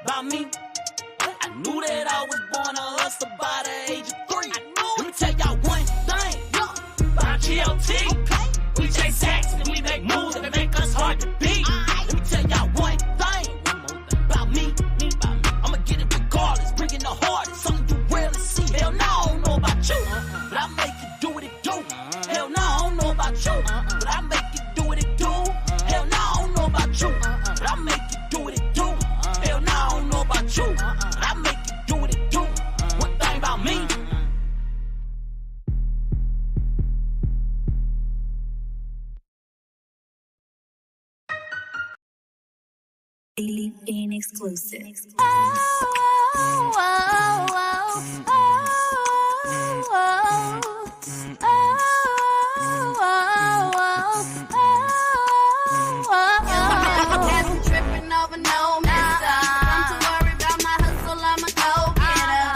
about me. I knew that I was born a hustler by the age of 3. Let me tell y'all one thing, about GLT. We chase sacks and we make moves that make us hard to beat. Let me tell y'all one thing, about me. I'ma get it regardless, bringing the hardest, something you rarely see. Hell no, I don't know about you, but I make it do what it do. Hell no, I don't know about you, but I make it do what it do. Hell no, I don't know about you, but I make it do what it do. Hell no, I don't know about you, but I make it do what it do. One thing about me. An exclusive. Tripping over no mister. I'm too worried about my hustle, I'm a go-getter.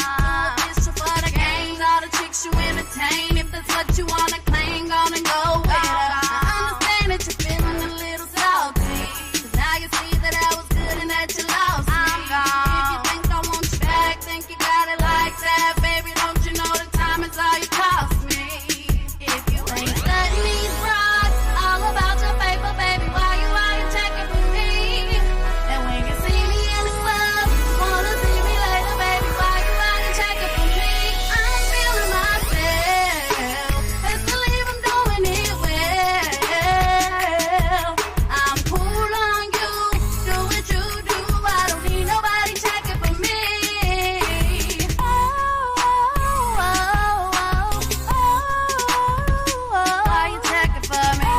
Official for the games, all the chicks you entertain. If that's what you wanna claim, gonna go with her. I understand that you're feeling a little salty, 'cause now you see that I was good and that you lost me. If you think I want you back, think you got it like that, baby, don't you know the time is all you cost me. If you ain't studying these bras, all about your paper, baby, why you checking for me? And when you see me in the club, wanna see me later, baby, why you checking for me? I'm feeling myself, best believe I'm doing it well. I'm cool on you, do what you do, I don't need nobody checking for me. Why you checking for me?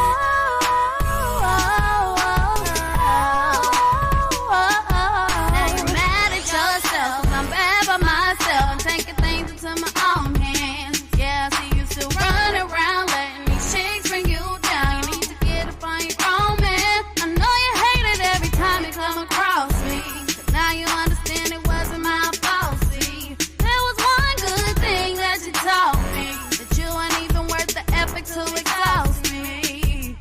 Now you're mad at yourself, 'cause I'm bad by myself. I'm taking things into my own hands. Yeah, I see you still running around, letting these chicks bring you down. You need to get up on your own, man. I know you hate it every time you come across me, but now you understand it wasn't my fault. See, there was one good thing that you taught me, that you ain't even worth the effort to exhaust me.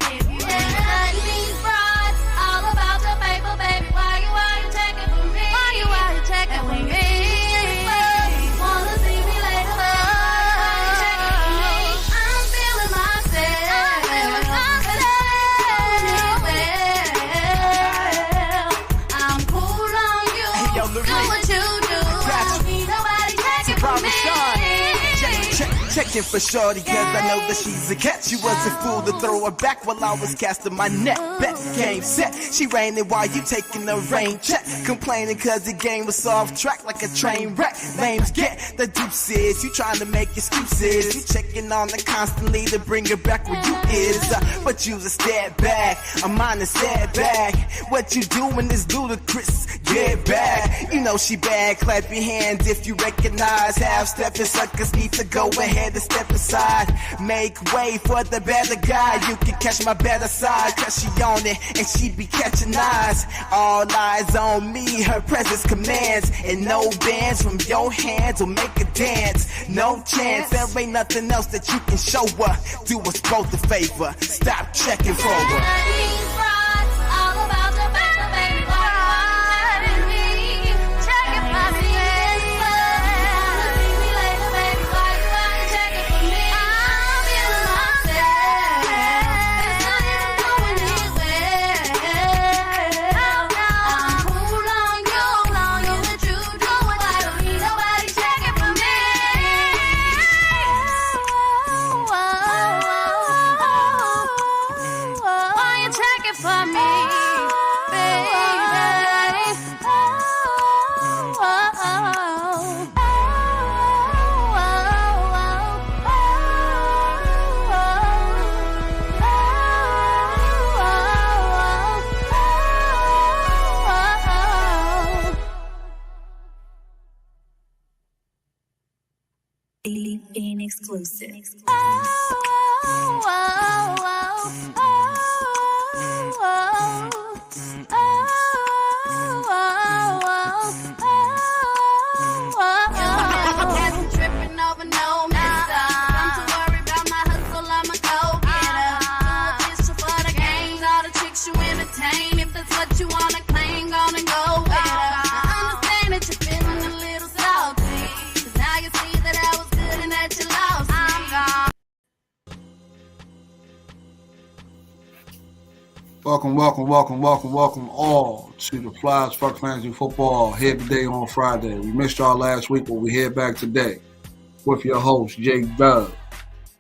If you ain't studying these broads, all about your paper, baby, why you checking for me? Why you checking for me? Wanna see me later, why you checking for me? I'm feeling myself, I'm cool on you, yo, do Lorraine. what you do, I don't need nobody checking for me. Checking for shorty, cause I know that she's a catch. You wasn't fool to throw her back while I was casting my net. Bet game set, she raining while you taking the rain check. Complaining cause the game was off track like a train wreck. Lames get the deuces, you trying to make excuses. You checking on her constantly to bring her back where you is. But you's a step back, I'm on a setback. What you doing is ludicrous, get back. You know she bad, clap your hands if you recognize. Half-stepping suckers need to go ahead and step aside. Make way for the better guy. You can catch my better side, cause she on it and she be catching eyes. All eyes on me, her presence commands. And no bands from your hands will make a dance. No chance, there ain't nothing else that you can show her. Do us both a favor, stop checking for her. These broads, all about your paper, baby, why you checking for me? Wanna see me later, baby, why you checking for me? I'm feeling myself, best believe I'm doing it well. I'm cool on you, do what you do, I don't need nobody checking for me. Why you checking for me, baby? An exclusive. Tripping over no mister. I'm too worried about my hustle, I'm a go-getter. Official for the games, all the chicks you entertain. If that's what you wanna claim, gonna go with her. I Welcome all to the Fkk Fantasy Football here today on Friday. We missed y'all last week, but we're here back today with your host, Jay Dub,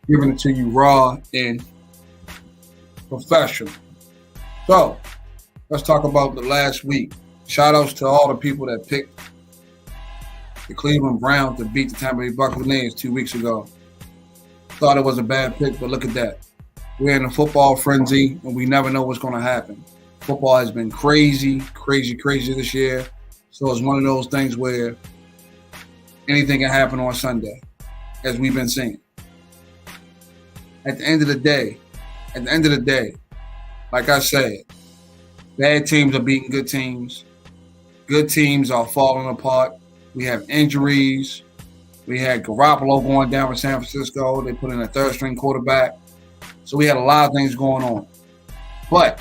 giving it to you raw and professional. So, let's talk about the last week. Shout outs to all the people that picked the Cleveland Browns to beat the Tampa Bay Buccaneers 2 weeks ago. Thought it was a bad pick, but look at that. We're in a football frenzy, and we never know what's going to happen. Football has been crazy this year. So it's one of those things where anything can happen on Sunday, as we've been seeing. At the end of the day, like I said, bad teams are beating good teams. Good teams are falling apart. We have injuries. We had Garoppolo going down with San Francisco. They put in a third-string quarterback. So we had a lot of things going on. But,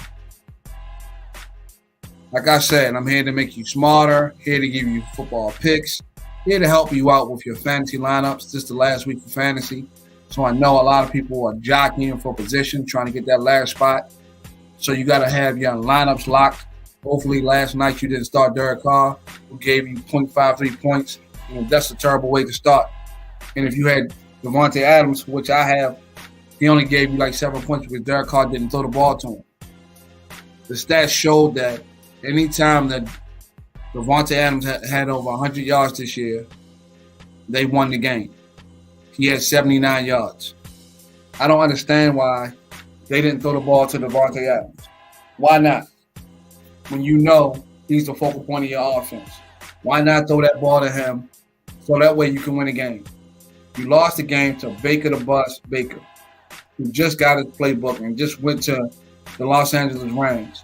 like I said, I'm here to make you smarter, here to give you football picks, here to help you out with your fantasy lineups. This is the last week for fantasy. So I know a lot of people are jockeying for position, trying to get that last spot. So you got to have your lineups locked. Hopefully last night you didn't start Derek Carr, who gave you 0.53 points. That's a terrible way to start. And if you had Davante Adams, which I have, he only gave you like 7 points because Derek Carr didn't throw the ball to him. The stats showed that anytime that Davante Adams had over 100 yards this year, they won the game. He had 79 yards. I don't understand why they didn't throw the ball to Davante Adams. Why not? When you know he's the focal point of your offense. Why not throw that ball to him so that way you can win a game? You lost the game to Baker the Bus Baker, who just got his playbook and just went to the Los Angeles Rams.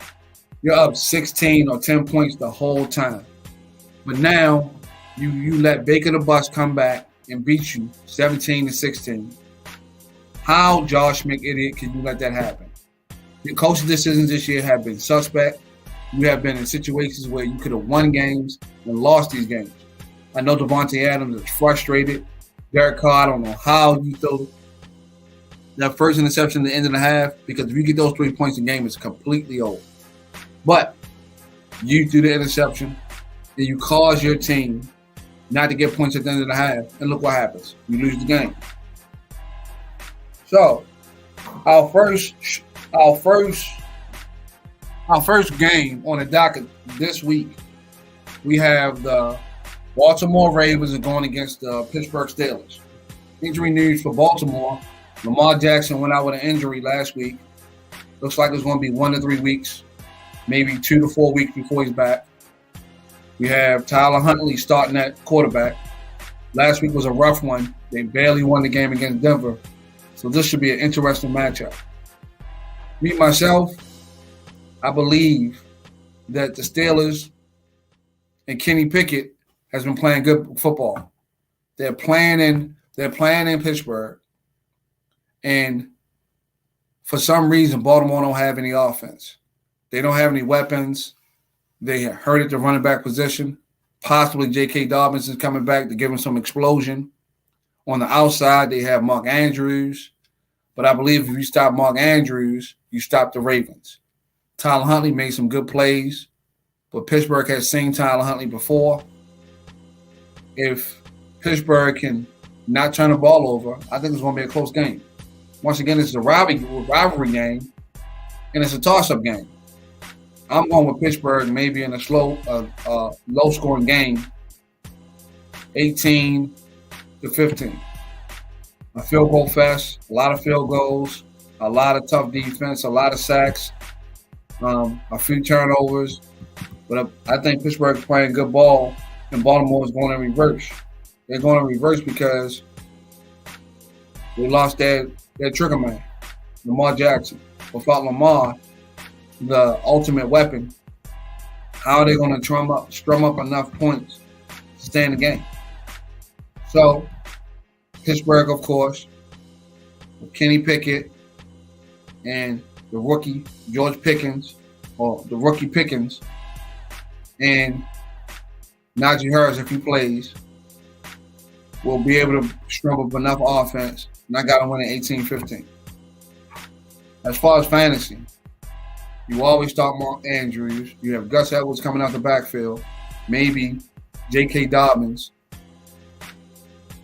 You're up 16 or 10 points the whole time. But now you let Baker the Bus come back and beat you 17-16. How, Josh McIdiot, can you let that happen? Your coaching decisions this year have been suspect. You have been in situations where you could have won games and lost these games. I know Davante Adams is frustrated. Derek Carr, I don't know how you throw that first interception at the end of the half, because if you get those 3 points, the game is completely over. But you do the interception, and you cause your team not to get points at the end of the half, and look what happens. You lose the game. So, our first game on the docket this week, we have the Baltimore Ravens going against the Pittsburgh Steelers. Injury news for Baltimore. Lamar Jackson went out with an injury last week. Looks like it's going to be 1 to 3 weeks, maybe 2 to 4 weeks before he's back. We have Tyler Huntley starting at quarterback. Last week was a rough one. They barely won the game against Denver. So this should be an interesting matchup. Me, myself, I believe that the Steelers and Kenny Pickett has been playing good football. They're playing in Pittsburgh. And for some reason, Baltimore don't have any offense. They don't have any weapons. They hurt at the running back position. Possibly J.K. Dobbins is coming back to give them some explosion. On the outside, they have Mark Andrews. But I believe if you stop Mark Andrews, you stop the Ravens. Tyler Huntley made some good plays, but Pittsburgh has seen Tyler Huntley before. If Pittsburgh can not turn the ball over, I think it's going to be a close game. Once again, it's a rivalry game, and it's a toss-up game. I'm going with Pittsburgh maybe in a low-scoring game, 18-15. A field goal fest, a lot of field goals, a lot of tough defense, a lot of sacks, a few turnovers. But I think Pittsburgh is playing good ball, and Baltimore is going to reverse. They're going to reverse because they lost their trigger man, Lamar Jackson. Without Lamar, the ultimate weapon, how are they going to strum up enough points to stay in the game? So, Pittsburgh, of course, with Kenny Pickett and the rookie George Pickens, or the rookie Pickens, and Najee Harris, if he plays, will be able to strum up enough offense, and I got to win at 18-15. As far as fantasy, You always start Mark Andrews. You have Gus Edwards coming out the backfield. Maybe J.K. Dobbins.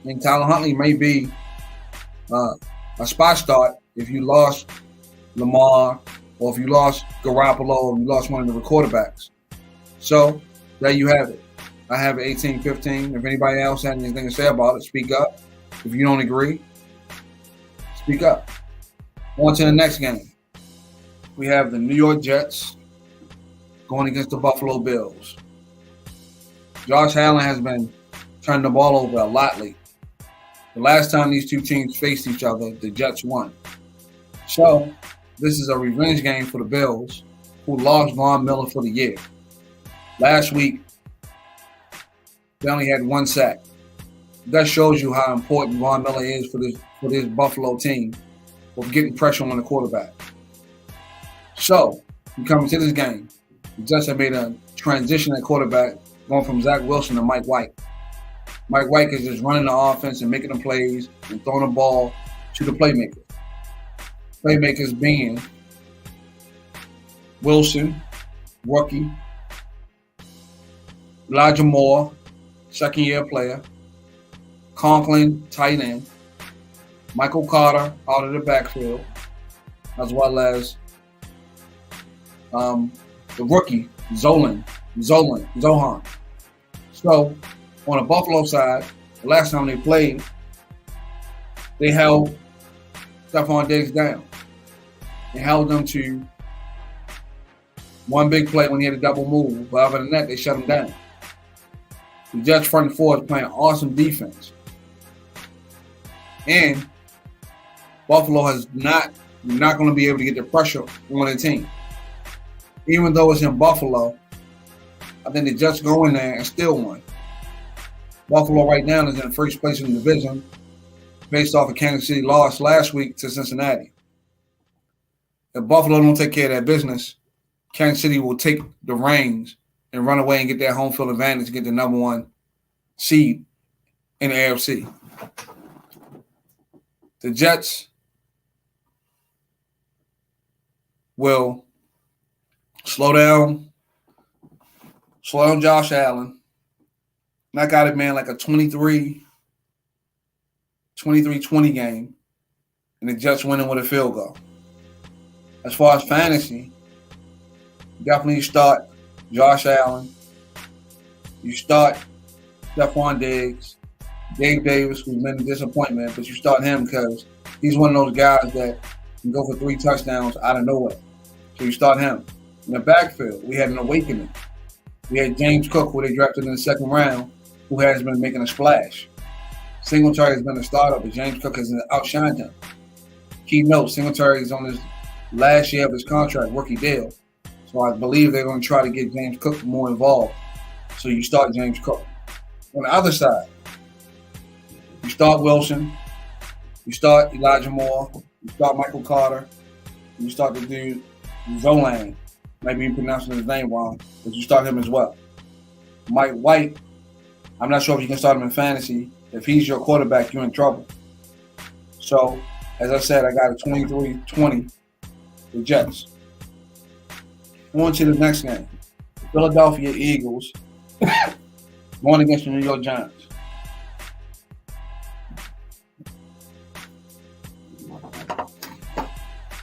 And Tyler Huntley may be a spot start if you lost Lamar or if you lost Garoppolo or you lost one of the quarterbacks. So there you have it. I have 18-15. If anybody else has anything to say about it, speak up. If you don't agree, speak up. On to the next game. We have the New York Jets going against the Buffalo Bills. Josh Allen has been turning the ball over a lot lately. The last time these two teams faced each other, the Jets won. So this is a revenge game for the Bills, who lost Von Miller for the year. Last week, they only had 1 sack. That shows you how important Von Miller is for this Buffalo team with getting pressure on the quarterback. So, we come into this game. The Jets have made a transition at quarterback, going from Zach Wilson to Mike White. Mike White is just running the offense and making the plays and throwing the ball to the playmakers. Playmakers being Wilson, rookie, Elijah Moore, second-year player, Conklin, tight end, Michael Carter out of the backfield, as well as the rookie, Zohan. So, on the Buffalo side, the last time they played, they held Stephon Diggs down. They held them to one big play when he had a double move, but other than that, they shut him down. The Jets front four is playing awesome defense. And Buffalo is not going to be able to get the pressure on the team. Even though it's in Buffalo, I think the Jets go in there and still win. Buffalo right now is in first place in the division based off of Kansas City loss last week to Cincinnati. If Buffalo don't take care of that business, Kansas City will take the reins and run away and get that home field advantage to get the number 1 seed in the AFC. The Jets will slow down Josh Allen. Knock out a man like a 23-20 game, and the Jets winning with a field goal. As far as fantasy, definitely start Josh Allen. You start Stephon Diggs, Dave Davis, who's been a disappointment, but you start him because he's one of those guys that can go for 3 touchdowns out of nowhere. So you start him. In the backfield, we had an awakening. We had James Cook, who they drafted in the 2nd round, who has been making a splash. Singletary has been a starter, but James Cook has outshined him. Key note, Singletary is on his last year of his contract, rookie deal. So I believe they're going to try to get James Cook more involved. So you start James Cook. On the other side, you start Wilson, you start Elijah Moore, you start Michael Carter, and you start the dude Zohan. Maybe you're pronouncing his name wrong, but you start him as well. Mike White, I'm not sure if you can start him in fantasy. If he's your quarterback, you're in trouble. So, as I said, I got a 23-20, the Jets. On to the next game. The Philadelphia Eagles going against the New York Giants.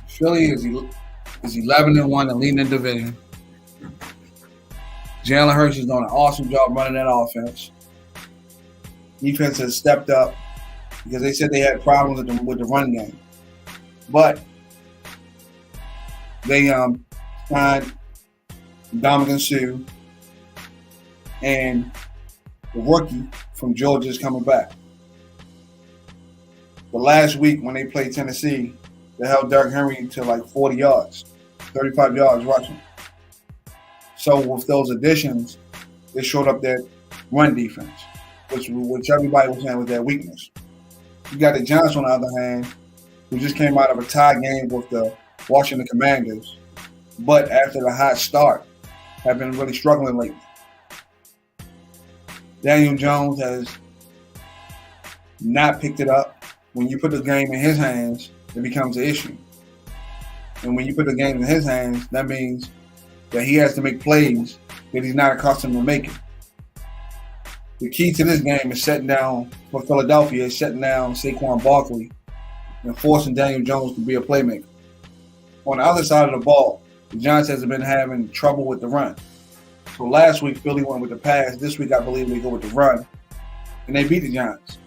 Philly is 11-1 and leading the division. Jalen Hurts is doing an awesome job running that offense. Defense has stepped up because they said they had problems with the run game. But they signed Dominican Sue, and the rookie from Georgia is coming back. But last week when they played Tennessee, they held Derrick Henry to like 40 yards, 35 yards rushing. So with those additions, they showed up that run defense, which everybody was saying was their weakness. You got the Giants on the other hand, who just came out of a tie game with the Washington Commanders, but after the hot start, have been really struggling lately. Daniel Jones has not picked it up. When you put the game in his hands, it becomes an issue. And when you put the game in his hands, that means that he has to make plays that he's not accustomed to making. The key to this game is shutting down, for Philadelphia, is shutting down Saquon Barkley and forcing Daniel Jones to be a playmaker. On the other side of the ball, the Giants has been having trouble with the run. So last week, Philly went with the pass. This week, I believe they go with the run. And they beat the Giants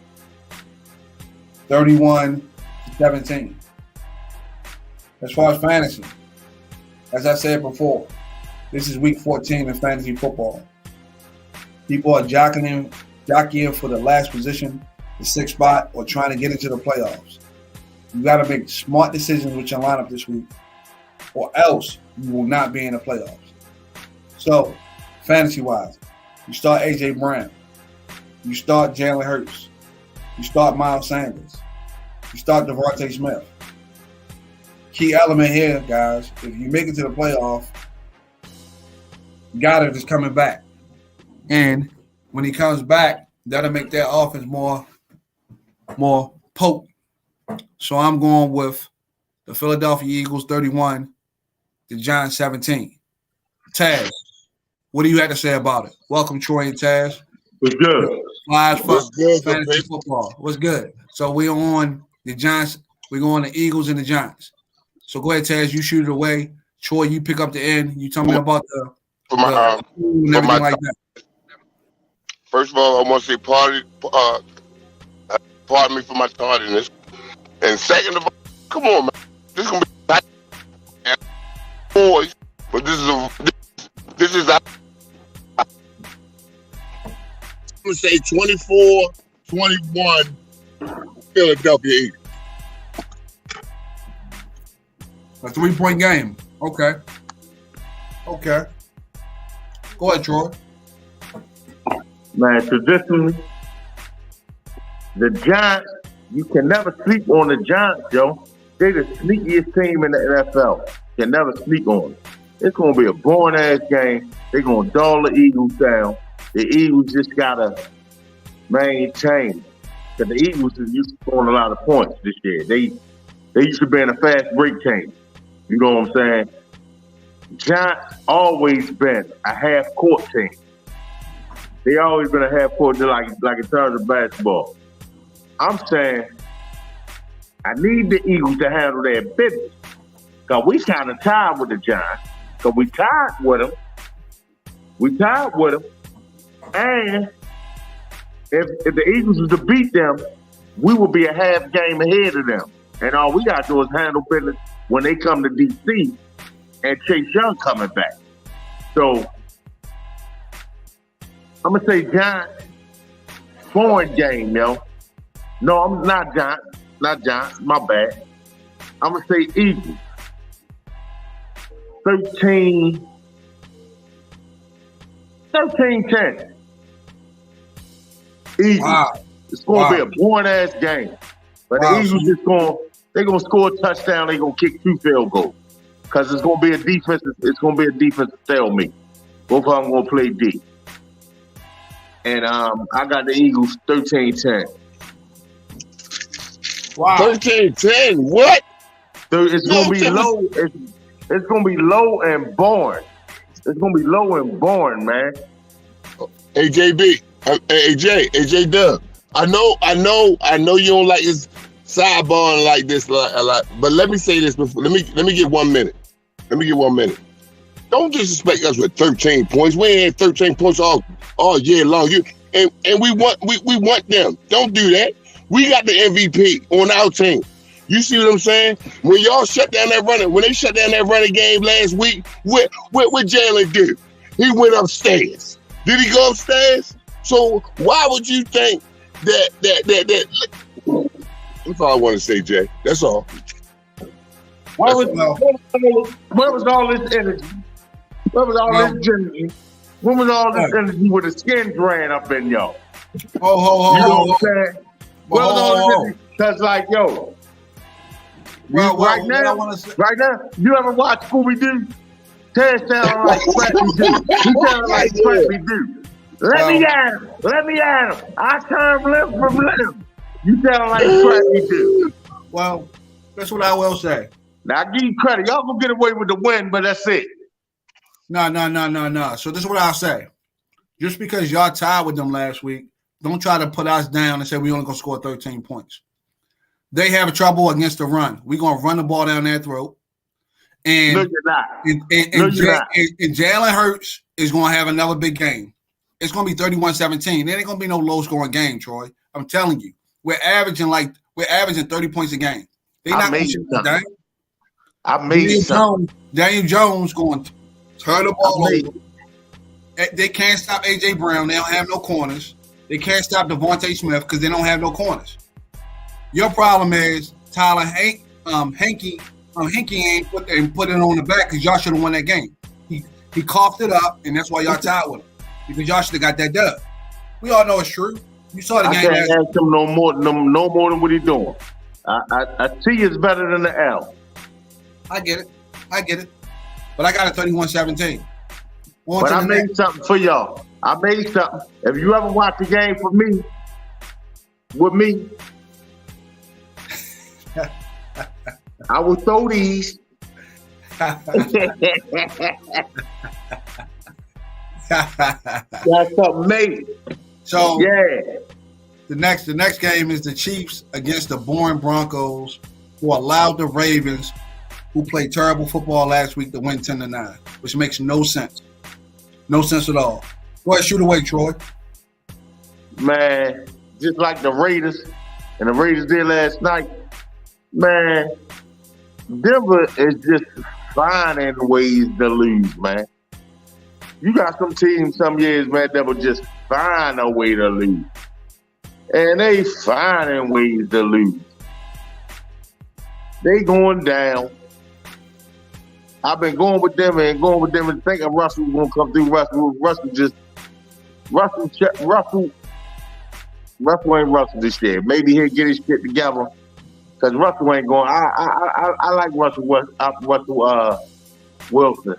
31-17. As far as fantasy, as I said before, this is week 14 in fantasy football. People are jockeying for the last position, the sixth spot, or trying to get into the playoffs. You got to make smart decisions with your lineup this week, or else you will not be in the playoffs. So, fantasy-wise, you start A.J. Brown. You start Jalen Hurts. You start Miles Sanders. You start Devontae Smith. Key element here, guys, if you make it to the playoff, Goddard is coming back. And when he comes back, that'll make their offense more potent. So I'm going with the Philadelphia Eagles 31, the Giants 17. Taz, what do you have to say about it? Welcome, Troy and Taz. What's good? Flies for fantasy football. What's good? So we're on the Giants. We're going the Eagles and the Giants. So go ahead, Taz. You shoot it away. Troy, you pick up the end. You tell me about the and everything like that. First of all, I want to say pardon me for my tardiness. And second of all, come on, man. This is gonna be boys, but this is. I'm gonna say 24-21 Philadelphia Eagles. A 3-point game. Okay. Go ahead, Troy. Man, traditionally, the Giants, you can never sleep on the Giants, Joe. They're the sneakiest team in the NFL. Can never sleep on them. It's going to be a boring-ass game. They're going to dull the Eagles down. The Eagles just got to maintain. Because the Eagles is used to scoring a lot of points this year. They used to be in a fast break team. You know what I'm saying? Giants always been a half-court team. They always been a half-court, like in terms of basketball. I'm saying I need the Eagles to handle their business. Because we kind of tied with the Giants. Because we tied with them. And if the Eagles was to beat them, we would be a half game ahead of them. And all we got to do is handle business when they come to D.C. and Chase Young coming back. So I'm going to say Giants, foreign game, yo. No, I'm not Giants. Not Giants. My bad. I'm going to say Eagles. 13-10. Eagles. Wow. It's going to be a boring-ass game. But the Eagles they're going to score a touchdown. They're going to kick 2 field goals. Because it's going to be a defensive stalemate. Both of them going to play D. And I got the Eagles 13-10. Wow. 13-10, what? So it's going to be low. It's going to be low and boring. It's going to be low and boring, man. AJ Dub. I know you don't like this sidebar like this a lot, but let me say this before. Let me get 1 minute. Don't disrespect us with 13 points. We ain't had 13 points all year long. And we want them. Don't do that. We got the MVP on our team. You see what I'm saying? When y'all shut down that running game last week, what Jalen do? He went upstairs. Did he go upstairs? So why would you think that that's all I want to say, Jay. That's all. Where was all this energy? Where was all this energy? When was all this energy with the skin drain up in y'all? You know what I'm saying? Where was all this energy? Because right now, you ever watch Scooby-Doo? Taz sound like Scrappy-Doo. He sound like Scrappy-Doo. Let me at him. I turn limb from limb. You sound like Scrappy-Doo. Well, that's what I will say. Now, I give you credit. Y'all gonna get away with the win, but that's it. No. So this is what I'll say. Just because y'all tied with them last week, don't try to put us down and say we only going to score 13 points. They have trouble against the run. We're going to run the ball down their throat. And, no, you're not. And Jalen Hurts is going to have another big game. It's going to be 31-17. There ain't going to be no low-scoring game, Troy. I'm telling you. We're averaging 30 points a game. They're not going to shoot the game. I made something. Daniel Jones going to turn the ball over. They can't stop A.J. Brown. They don't have no corners. They can't stop Devontae Smith because they don't have no corners. Your problem is Tyler Henke ain't put it on the back because y'all should have won that game. He coughed it up, and that's why y'all tied with him because y'all should have got that dub. We all know it's true. You saw the game. I can't ask him no more than what he's doing. A T is better than the L. I get it. But I got a 31-17. But I made something for y'all. I made something. If you ever watch the game with me, I will throw these. That's something made. So yeah. The next game is the Chiefs against the boring Broncos, who allowed the Ravens, who played terrible football last week, to win 10-9, which makes no sense. No sense at all. Go ahead, shoot away, Troy. Man, just like the Raiders, and the Raiders did last night, man, Denver is just finding ways to lose, man. You got some teams some years, man, that will just find a way to lose. And they finding ways to lose. They going down. I've been going with them and thinking Russell was gonna come through. Russell ain't Russell this year. Maybe he'll get his shit together because Russell ain't going. I like Russell Wilson. I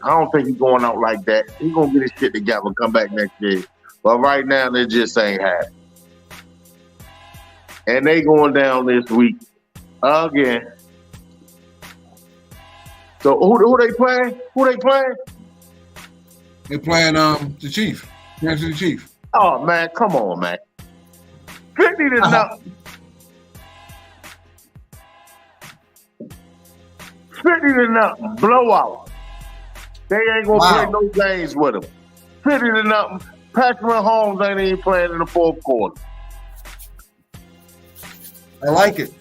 don't think he's going out like that. He's gonna get his shit together and come back next year. But right now, they just ain't happening. And they going down this week again. So who they playing? They playing the Chiefs. Kansas City Chiefs. Oh man, come on, man. 50-0. 50-0. Blowout. They ain't gonna play no games with them. 50-0. Patrick Mahomes ain't even playing in the fourth quarter. I like it.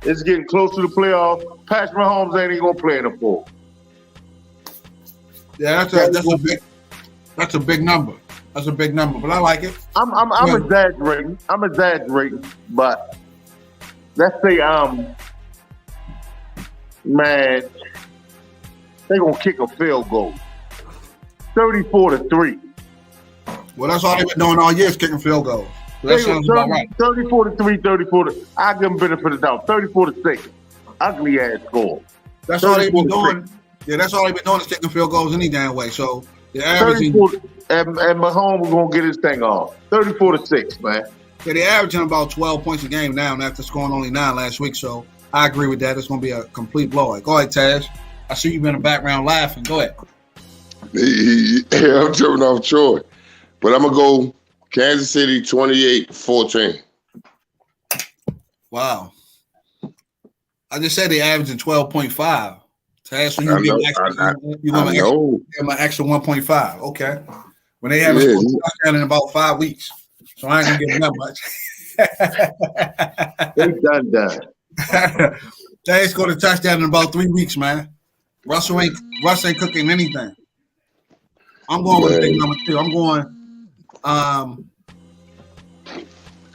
It's getting close to the playoffs. Patrick Mahomes ain't even gonna play in the fourth. Yeah, that's a big number. That's a big number, but I like it. I'm exaggerating. But let's say man, they gonna kick a field goal. 34-3. Well, that's all they've been doing all year is kicking field goals. So that sounds about right. 34-3, 34-. I give them benefit of the doubt. 34-6. Ugly ass score. That's all they've been doing. Yeah, that's all they've been doing is kicking field goals any damn way. So they're averaging. And Mahomes was gonna get his thing off. 34-6, man. Yeah, they're averaging about 12 points a game now, after scoring only 9 last week. So I agree with that. It's gonna be a complete blowout. Go ahead, Taz. I see you've been in the background laughing. Go ahead. Yeah, I'm jumping off Troy, but I'm gonna go Kansas City 28-14. Wow. I just said they're averaging 12.5. Taz, so you're going to give an extra 1.5. Okay. When they have a touchdown in about 5 weeks. So I ain't going to give them that much. They done. Taz scored a touchdown in about 3 weeks, man. Russ ain't cooking anything. I'm going with big number 2. I'm going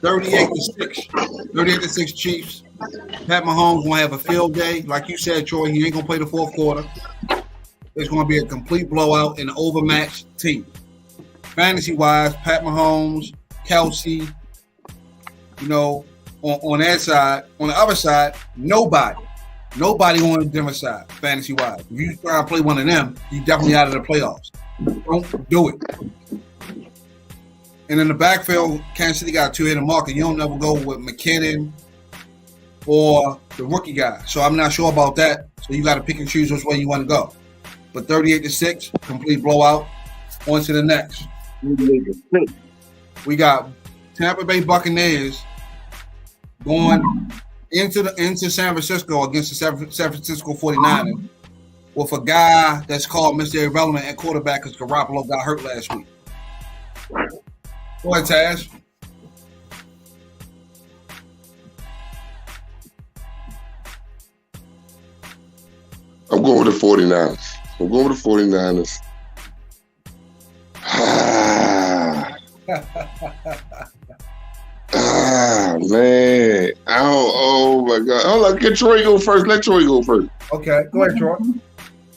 38-6. 38-6 Chiefs. Pat Mahomes gonna have a field day. Like you said, Troy, he ain't gonna play the fourth quarter. It's gonna be a complete blowout and overmatched team. Fantasy-wise, Pat Mahomes, Kelsey, on that side. On the other side, nobody on the Denver side, fantasy-wise. If you try to play one of them, you're definitely out of the playoffs. Don't do it. And in the backfield, Kansas City got a 2-hitter market. You don't never go with McKinnon or, the rookie guy. So I'm not sure about that. So you got to pick and choose which way you want to go. But 38-6, complete blowout. On to the next. We got Tampa Bay Buccaneers going into San Francisco against the San Francisco 49ers with a guy that's called Mr. Irrelevant at quarterback because Garoppolo got hurt last week. Go ahead, Taz. I'm going with the 49ers. Man. Oh my God. Hold on, get Troy go first. Let Troy go first. Okay, go ahead, Troy.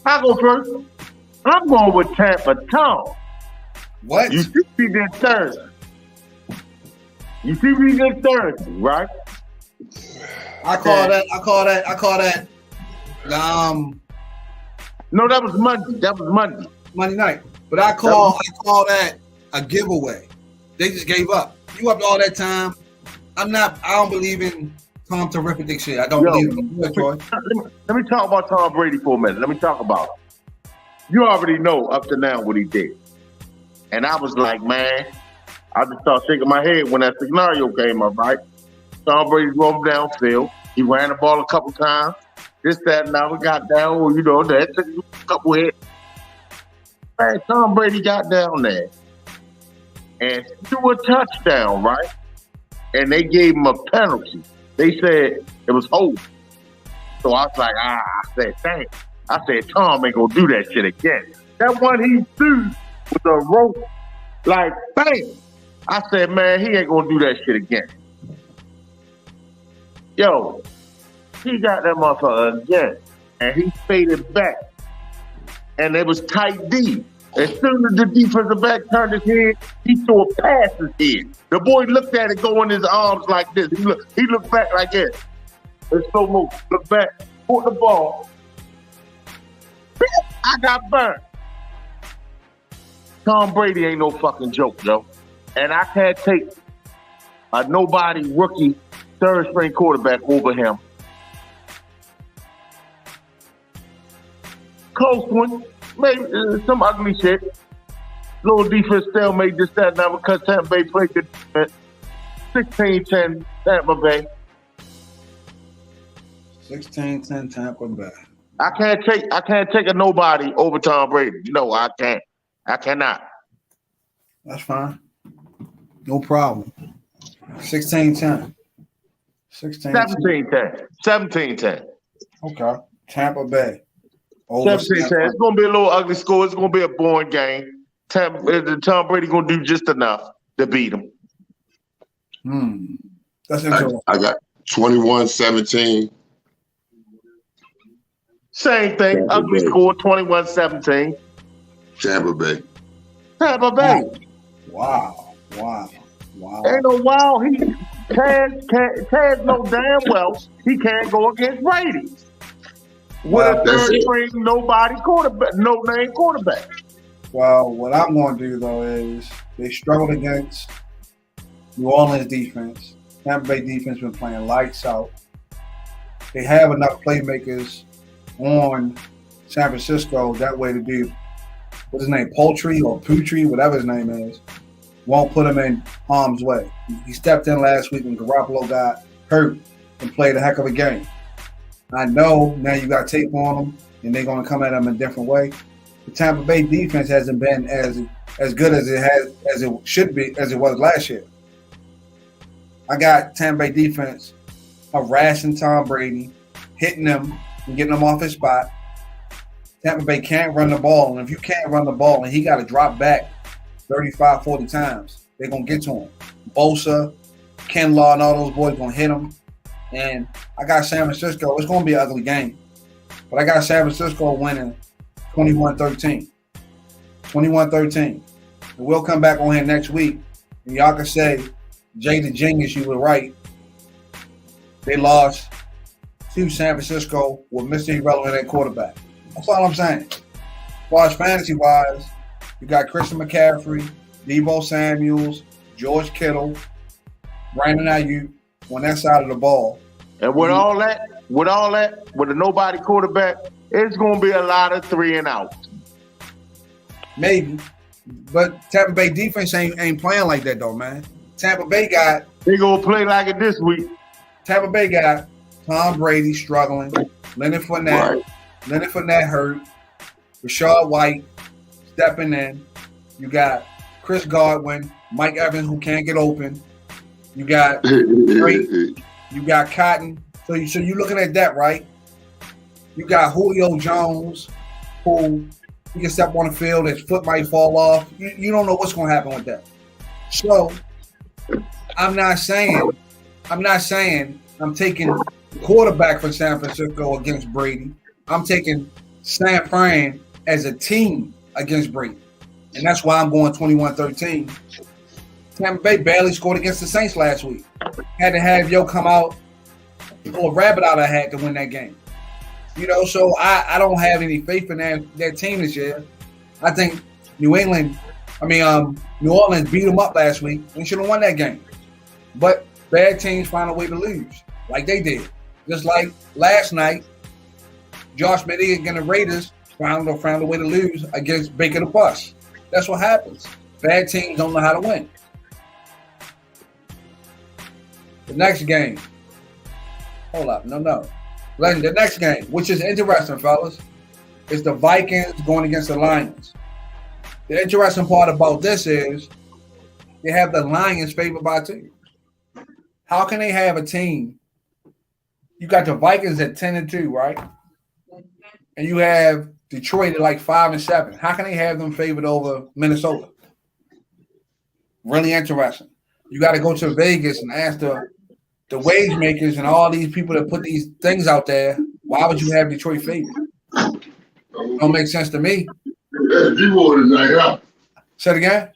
I'll go first. I'm going with Tampa Tom. What? You see me this Thursday. Right? I call that. No, that was Monday. Monday night. But I call that a giveaway. They just gave up. You up all that time. I don't believe in Tom Terrific shit. I don't believe in it. Troy. Let me talk about Tom Brady for a minute. Let me talk about it. You already know up to now what he did. And I was like, man, I just started shaking my head when that scenario came up, right? Tom Brady rolled downfield. He ran the ball a couple times. This, that, and now we got down, that took a couple hits. Man, Tom Brady got down there and threw a touchdown, right? And they gave him a penalty. They said it was holding. So I was like, I said, dang. I said, Tom ain't gonna do that shit again. That one he threw with a rope, like, bang. I said, man, he ain't gonna do that shit again. Yo, he got that motherfucker again, and he faded back. And it was tight D. As soon as the defensive back turned his head, he threw a pass his head. The boy looked at it go in his arms like this. He looked back like this. In slow motion, looked back, caught the ball. I got burned. Tom Brady ain't no fucking joke, yo. And I can't take a nobody rookie third string quarterback over him. Close one, maybe some ugly shit. Little defense stalemate, this, that, now because Tampa Bay played good defense. 16-10 Tampa Bay. 16-10 Tampa Bay. I can't take a nobody over Tom Brady. No, I can't. I cannot. That's fine. No problem. 16-10. 17-10. 17-10. Okay. Tampa Bay. 17-10. It's going to be a little ugly score. It's going to be a boring game. Tom Brady going to do just enough to beat him. That's interesting. I got 21-17. Same thing. Tampa Ugly Bay. score, 21-17. Tampa Bay. Tampa Bay. Wow. Ain't no wow. Taz know damn well he can't go against Brady. With a third string, nobody quarterback, no name quarterback. Well, what I'm going to do, though, is they struggled against New Orleans defense. Tampa Bay defense been playing lights out. They have enough playmakers on San Francisco that way to do, what's his name, Poultry or Putri, whatever his name is, won't put him in harm's way. He stepped in last week when Garoppolo got hurt and played a heck of a game. I know now you got tape on them and they're going to come at him a different way. The Tampa Bay defense hasn't been as good as it should be, as it was last year. I got Tampa Bay defense harassing Tom Brady, hitting him and getting him off his spot. Tampa Bay can't run the ball, and if you can't run the ball and he got to drop back 35, 40 times, they're going to get to him. Bosa, Ken Law, and all those boys going to hit him. And I got San Francisco. It's going to be an ugly game. But I got San Francisco winning 21-13. 21-13. And we'll come back on here next week, and y'all can say, Jay the Genius, you were right. They lost to San Francisco with Mr. Irrelevant at quarterback. That's all I'm saying. As far as fantasy-wise, you got Christian McCaffrey, Deebo Samuels, George Kittle, Brandon Ayuk on that side of the ball. And with all that, with all that, with a nobody quarterback, it's going to be a lot of 3 and out. Maybe. But Tampa Bay defense ain't playing like that, though, man. Tampa Bay got They going to play like it this week. Tampa Bay got Tom Brady struggling, Leonard Fournette, Right. Leonard Fournette hurt, Rashad White stepping in. You got Chris Godwin, Mike Evans who can't get open. You got Drake, you got Cotton. So you're looking at that, right? You got Julio Jones, who he can step on the field, his foot might fall off. You don't know what's going to happen with that. So I'm not saying I'm taking the quarterback for San Francisco against Brady. I'm taking San Fran as a team against Brady. And that's why I'm going 21-13. Tampa Bay barely scored against the Saints last week. Had to have Yo come out, pull a rabbit out of a hat to win that game. You know, so I don't have any faith in that team this year. I think New Orleans beat them up last week and should have won that game. But bad teams find a way to lose, like they did. Just like last night, Josh Medina against the Raiders found a way to lose against Baker the Bus. That's what happens. Bad teams don't know how to win. The next game. Hold up. No. The next game, which is interesting, fellas, is the Vikings going against the Lions. The interesting part about this is they have the Lions favored by 2. How can they have a team? You got the Vikings at 10-2, right? And you have Detroit at like 5-7. How can they have them favored over Minnesota? Really interesting. You got to go to Vegas and ask the wage makers and all these people that put these things out there, why would you have Detroit favored? Don't make sense to me. Say it again.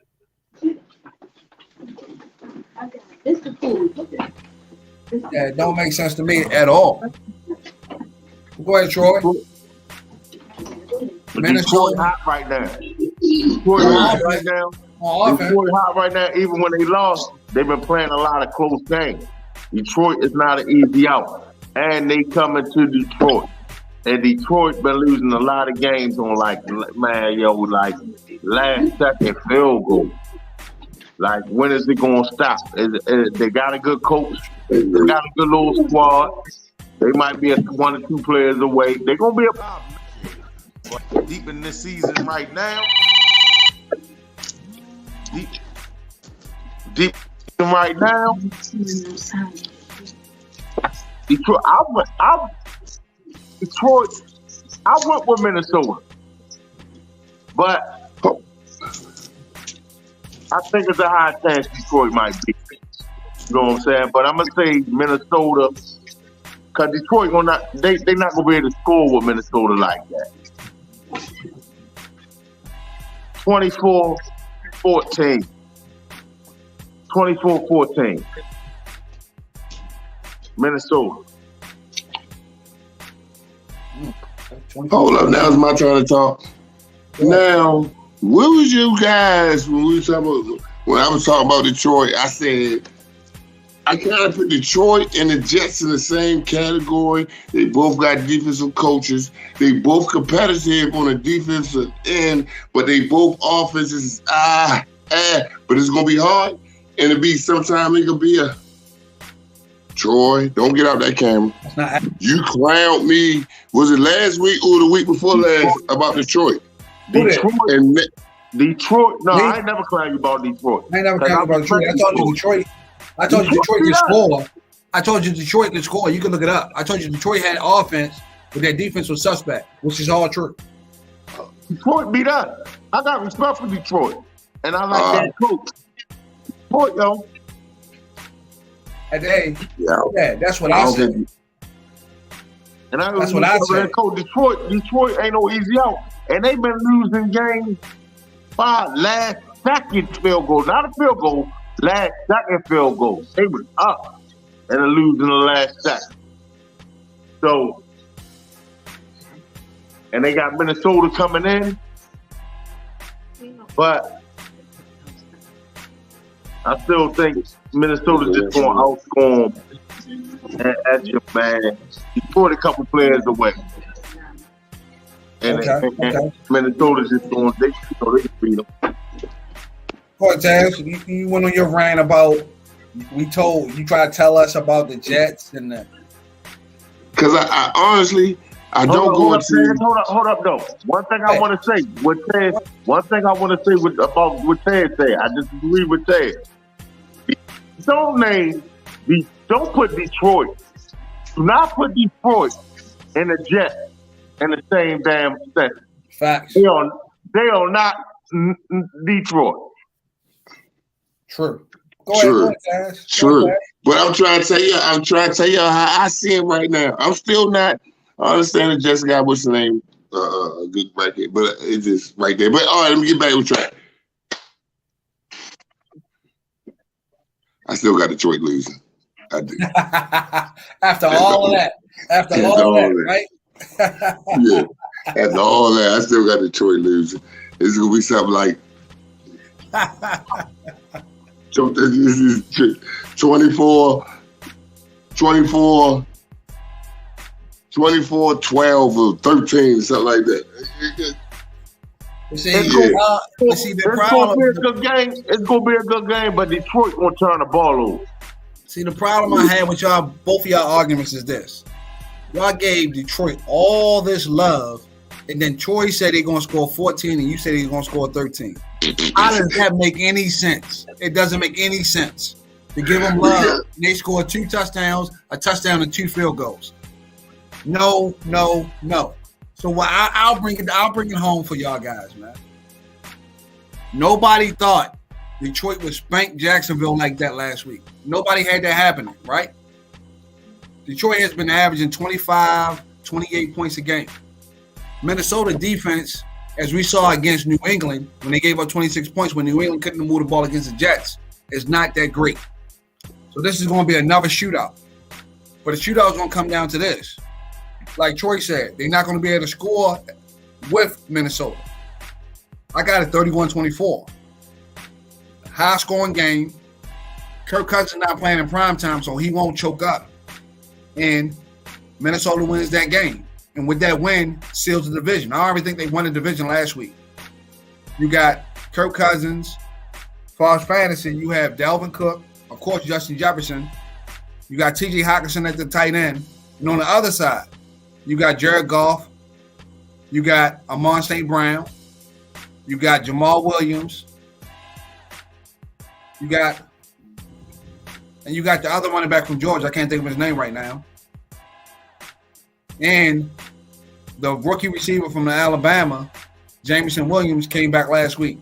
Yeah, it don't make sense to me at all. Go ahead, Troy. Detroit hot right now. Detroit hot right now. Detroit hot right now. Even when they lost, they've been playing a lot of close games. Detroit is not an easy out. And they coming to Detroit. And Detroit been losing a lot of games on like last second field goal. Like, when is it going to stop? They got a good coach. They got a good little squad. They might be 1 or 2 players away. They're going to be a problem. Deep in this season right now. Deep right now. Detroit. I went with Minnesota, but I think it's a high chance Detroit might beat. You know what I'm saying? But I'm gonna say Minnesota, because Detroit they're not gonna be able to score with Minnesota like that. 24-14. 24-14. Minnesota. Hold up, now it's my turn to talk. Now, where was you guys when I was talking about Detroit? I said I kind of put Detroit and the Jets in the same category. They both got defensive coaches. They both competitive on the defensive end, but they both offenses but it's gonna be hard, and sometimes it could be a Troy, don't get out that camera. You clowned me. Was it last week or the week before last about Detroit? Detroit. No, I ain't never clowned you about Detroit. I ain't never clowned you about Detroit. I told you Detroit could score. I told you Detroit could score. You can look it up. I told you Detroit had offense, but their defense was suspect, which is all true. Detroit beat us. I got respect for Detroit, and I like that coach. Detroit, yo. Hey, yeah, that's what I said. And that's what I said. Coach, Detroit ain't no easy out, and they've been losing games by last second field goal, not a field goal, last second field goal. They were up and they're losing the last second. So, and they got Minnesota coming in, but I still think Minnesota just going to outscore them And that's your man. He pulled a couple players away. And, and Minnesota's just going, they can beat them. Cortez, you went on your rant about, you tried to tell us about the Jets and the. Because I honestly, I don't go into. Hold up, though. One thing I want to say, about what Ted said, I disagree with Ted. Don't put Detroit. Do not put Detroit and the Jets in the same damn sentence. Facts. They are not Detroit. True. True. But I'm trying to tell you how I see it right now. I'm still not. I understand the Jets got what's the name, good right there, but it's just right there. But all right, let me get back with track. I still got Detroit losing. I do. After all of that, right? Yeah. After all that, I still got Detroit losing. It's gonna be something like. So this is 24, 12 or 13, something like that. It's gonna be a good game. It's gonna be a good game, but Detroit gonna turn the ball over. See, the problem I had with y'all, both of y'all arguments is this. Y'all gave Detroit all this love, and then Troy said they're going to score 14, and you said he's going to score 13. How does that make any sense? It doesn't make any sense. To give them love, and they score 2 touchdowns, a touchdown, and 2 field goals. No. So I'll bring it home for y'all guys, man. Nobody thought Detroit would spank Jacksonville like that last week. Nobody had that happening, right? Detroit has been averaging 25, 28 points a game. Minnesota defense, as we saw against New England, when they gave up 26 points, when New England couldn't move the ball against the Jets, is not that great. So this is going to be another shootout. But the shootout is going to come down to this. Like Troy said, they're not going to be able to score with Minnesota. I got it 31-24. High-scoring game. Kirk Cousins not playing in prime time, so he won't choke up. And Minnesota wins that game. And with that win, seals the division. I already think they won the division last week. You got Kirk Cousins. As far as fantasy, you have Dalvin Cook, of course, Justin Jefferson. You got T.J. Hockenson at the tight end. And on the other side, you got Jared Goff. You got Amon St. Brown. You got Jamal Williams. You got the other running back from Georgia. I can't think of his name right now. And the rookie receiver from Alabama, Jameson Williams, came back last week.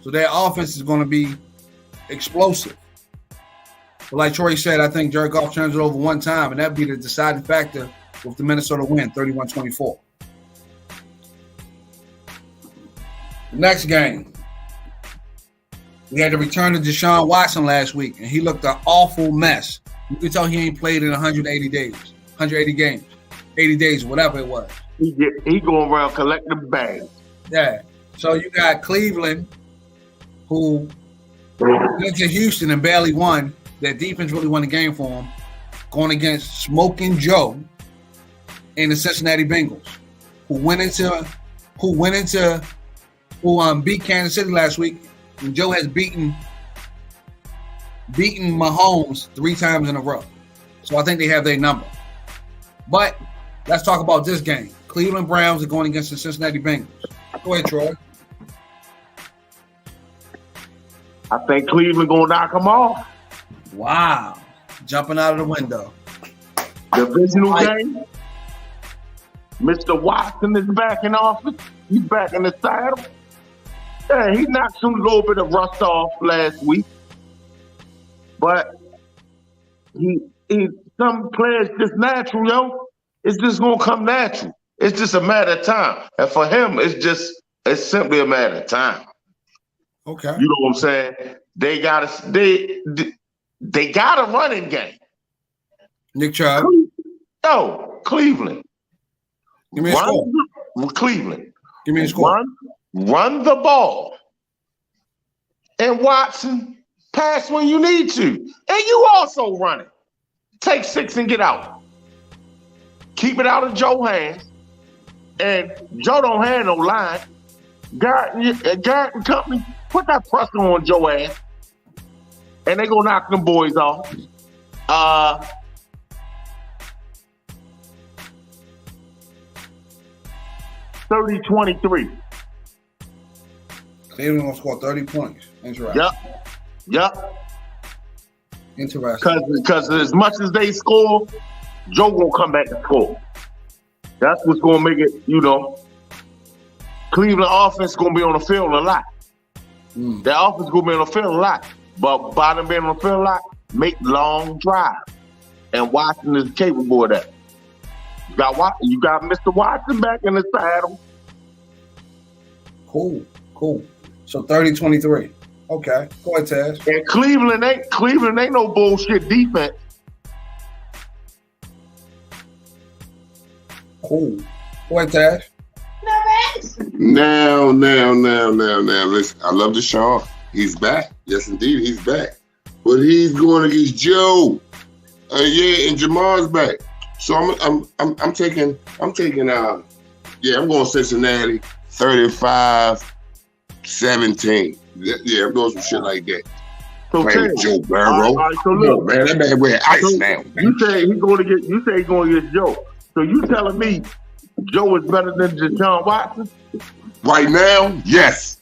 So their offense is going to be explosive. But like Troy said, I think Jared Goff turns it over one time, and that'd be the deciding factor with the Minnesota win, 31-24. The next game, we had the return of Deshaun Watson last week, and he looked an awful mess. You can tell he ain't played in 180 days, 180 games, 80 days, whatever it was. He going around collecting bags. Yeah. So you got Cleveland, who went to Houston and barely won. That defense really won the game for him, going against Smoking Joe and the Cincinnati Bengals, who beat Kansas City last week. And Joe has beaten Mahomes 3 times in a row. So I think they have their number. But let's talk about this game. Cleveland Browns are going against the Cincinnati Bengals. Go ahead, Troy. I think Cleveland going to knock them off. Wow. Jumping out of the window. Divisional game. Mr. Watson is back in office. He's back in the saddle. Yeah, he knocked some little bit of rust off last week. But some players just natural, yo. It's just gonna come natural. It's just a matter of time. And for him, it's simply a matter of time. Okay. You know what I'm saying? They got a running game. Nick Chubb. No, Cleveland. Give me a score. Cleveland. Give me a score. Run the ball. And Watson, pass when you need to. And you also run it. Take 6 and get out. Keep it out of Joe's hands. And Joe don't have no line. Garrett and company, put that pressure on Joe ass. And they gonna knock them boys off. 30-23. Cleveland gonna score 30 points. Interesting. Yep. Interesting. Because as much as they score, Joe gonna come back and score. That's what's gonna make it, Cleveland offense gonna be on the field a lot. Their offense gonna be on the field a lot. But by them being on the field a lot, make long drives. And Watson is capable of that. You got Mr. Watson back in the saddle. Cool. So 30-23. Okay. Go ahead, Taz. And Cleveland ain't no bullshit defense. Cool. Go ahead, Taz. Now. Listen, I love Deshaun. He's back. Yes, indeed, he's back. But he's going against Joe. And Jamal's back. So I'm taking. I'm going Cincinnati 35-17. Yeah, I'm doing some shit like that. So Playing Joe Burrow. All right, so look, man, that man wear ice now. Man. You say he's going to get Joe. So you telling me Joe is better than Deshaun Watson? Right now, yes.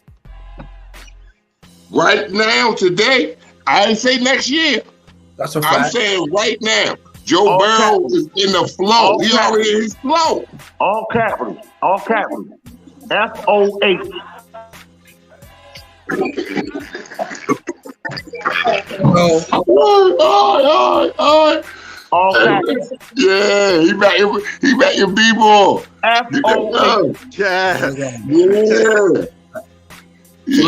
Right now, today, I ain't say next year. That's a fact. I'm saying right now, Joe Burrow is in the flow. He already in his flow. All capitals. FOH. All capitals. Yeah, he back in B-ball. FOH. Yeah. Let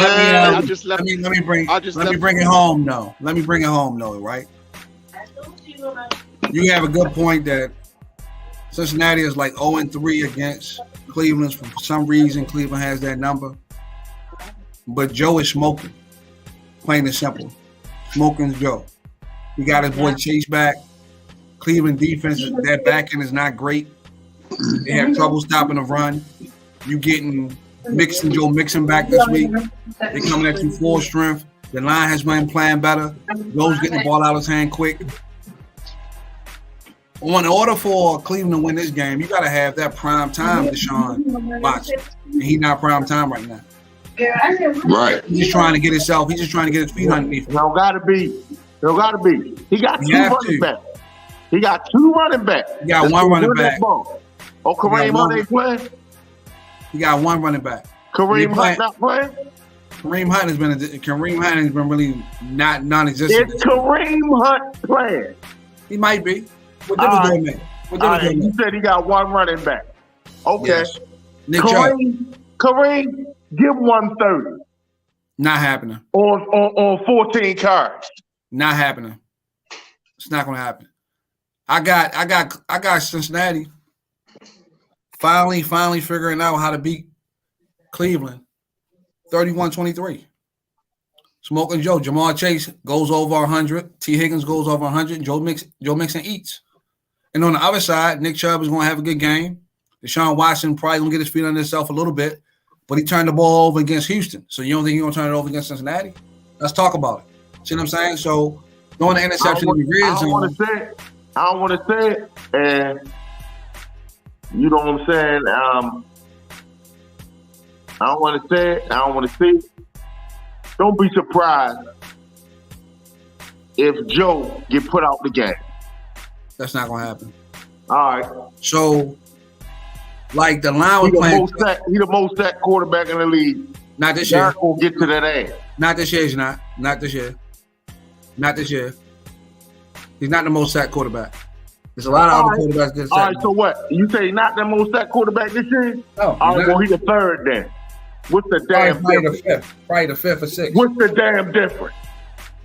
me bring it home though. Right? You have a good point that Cincinnati is like 0-3 against Cleveland. For some reason, Cleveland has that number. But Joe is smoking. Plain and simple. Smoking's Joe. He got his boy Chase back. Cleveland defense, their back end is not great. They have trouble stopping the run. You getting Joe Mixon back this week. They're coming at you full strength. The line has been playing better. Joe's getting the ball out of his hand quick. In order for Cleveland to win this game, you got to have that prime time Deshaun Watson. And he's not prime time right now. Right. He's just trying to get his feet underneath him. Don't gotta be. He got two running backs. He got two running backs. He got one running back. Oh, Kareem Hunt ain't playing? He got one running back. Kareem Hunt not playing? Kareem Hunt has been really non-existent. Is Kareem Hunt playing? He might be. What difference do it make? You said he got one running back. Okay. Yes. Nick Chubb. Kareem, give 130. Not happening. On 14 cards. Not happening. It's not gonna happen. I got Cincinnati finally figuring out how to beat Cleveland 31-23. Smoking Joe. Jamal Chase goes over 100. T. Higgins goes over 100. Joe Mixon eats. And on the other side, Nick Chubb is going to have a good game. Deshaun Watson probably going to get his feet under himself a little bit, but he turned the ball over against Houston. So you don't think he's going to turn it over against Cincinnati? Let's talk about it. See what I'm saying? So throwing the interception in the red zone. I don't want to say it, and you know what I'm saying? I don't want to say it. I don't want to see it. Don't be surprised if Joe get put out the game. That's not going to happen. All right. So, like the line was playing. He the most sacked quarterback in the league. Not this year. Gonna get to that ass. Not this year. He's not. Not this year. Not this year. He's not the most sacked quarterback. There's a lot of other quarterbacks that sacked. All right. So what? You say not the most sacked quarterback this year? No. All right. Well, he's the third then. What's the damn difference? Probably the fifth or sixth. What's the damn difference?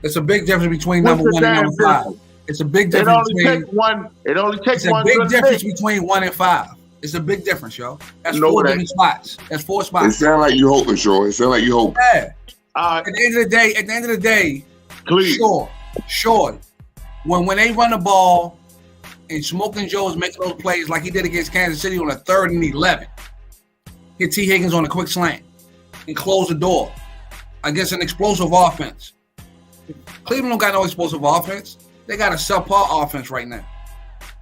It's a big difference between number one and number five. It's a big difference between one. It only takes one. It's a big difference between 1 and 5. It's a big difference, yo. That's four different spots. That's 4 spots. It sounds like you hoping, Shaw. It sounds like you hoping. Yeah. At the end of the day, please. Sure. When they run the ball and Smoking Joe is making those plays like he did against Kansas City on a 3rd and 11. Hit T. Higgins on a quick slant and close the door against an explosive offense. Cleveland don't got no explosive offense. They got a subpar offense right now.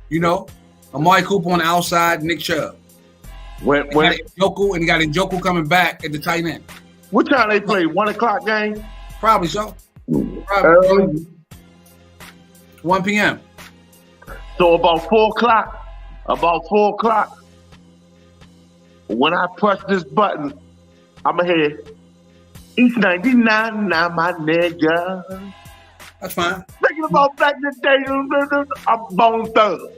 You know, Amari Cooper on the outside, Nick Chubb. When Njoku, and you got Njoku coming back at the tight end. what time they play? 1 o'clock game? Probably so. Early. 1 p.m. So about 4 o'clock. About 4 o'clock. When I press this button, I'ma hear East 99 now my nigga. That's fine. Thinking about back in the day, I'm Bone Thug.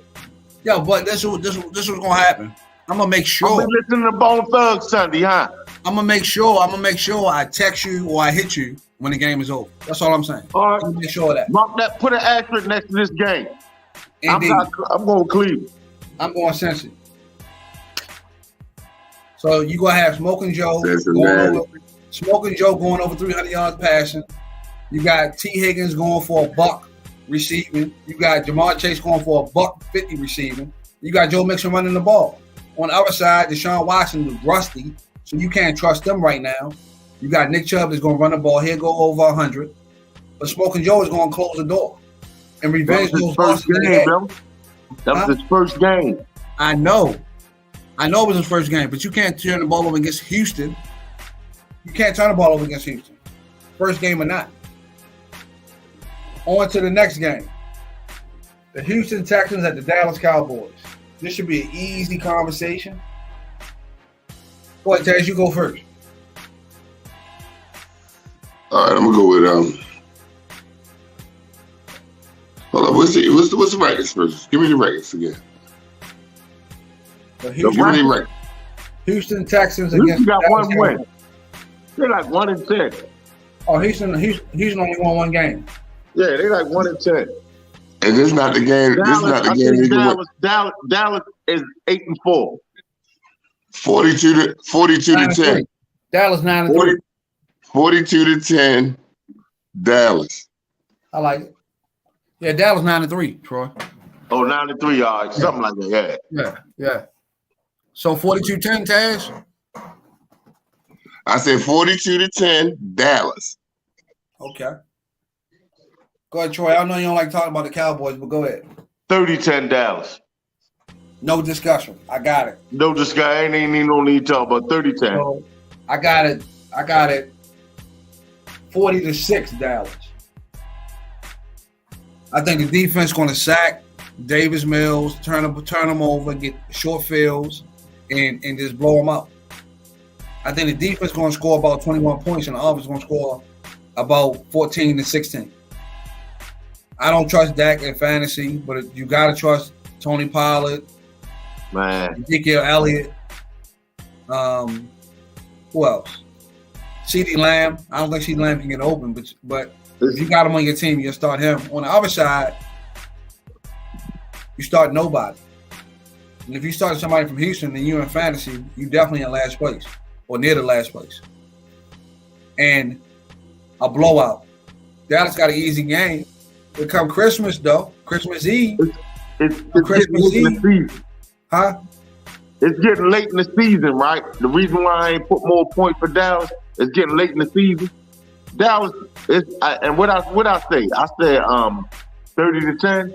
Yo, but this what's gonna happen. I'm gonna make sure. I'm listening to Bone Thug Sunday, huh? I'm gonna make sure I text you or I hit you when the game is over. That's all I'm saying. All right. I'm gonna make sure of that. Mark that. Put an asterisk next to this game. Indeed. I'm going Cleveland. I'm going Cincy. So you gonna have Smoking Joe going over 300 yards passing. You got T. Higgins going for a buck receiving. You got Jamar Chase going for a $150 receiving. You got Joe Mixon running the ball. On the other side, Deshaun Watson was rusty, so you can't trust them right now. You got Nick Chubb that's going to run the ball. He'll go over 100. But Smoking Joe is going to close the door and revenge those losses. That was his first game. I know it was his first game, but you can't turn the ball over against Houston. You can't turn the ball over against Houston. First game or not. On to the next game. The Houston Texans at the Dallas Cowboys. This should be an easy conversation. Go ahead, Taz, you go first. All right, I'm gonna go with Hold on, what's the records first? Give me the records again. The Houston Texans Houston against got Dallas one win. Cowboys. They're like 1-10. Oh, Houston only won one game. Yeah, they're like 1-10. And this is not the game. Dallas is 8-4. 42 to 10. Dallas 9-3. 42 to 10. Dallas. I like it. Yeah, Dallas 9-3, Troy. Oh, 9-3 yards, something like that. Yeah. So 42-10, Taz? I said 42 to 10, Dallas. Okay. Go ahead, Troy. I know you don't like talking about the Cowboys, but go ahead. 30-10 Dallas. No discussion. I got it. No discussion. Ain't even no need to talk about 30-10. So, I got it. 40-6 Dallas. I think the defense going to sack Davis Mills, turn them over, get short fields, and just blow them out. I think the defense going to score about 21 points, and the offense going to score about 14 to 16. I don't trust Dak in fantasy, but you got to trust Tony Pollard, man, Ezekiel Elliott. Who else? CeeDee Lamb. I don't think CeeDee Lamb can get open, but if you got him on your team, you start him. On the other side, you start nobody. And if you start somebody from Houston and you're in fantasy, you definitely in last place or near the last place. And a blowout. Dallas got an easy game. It come Christmas though, Christmas Eve. It's Christmas Eve. Eve. Huh? It's getting late in the season, right? The reason why I ain't put more points for Dallas is getting late in the season. Dallas is, and what I say? I said 30 to 10.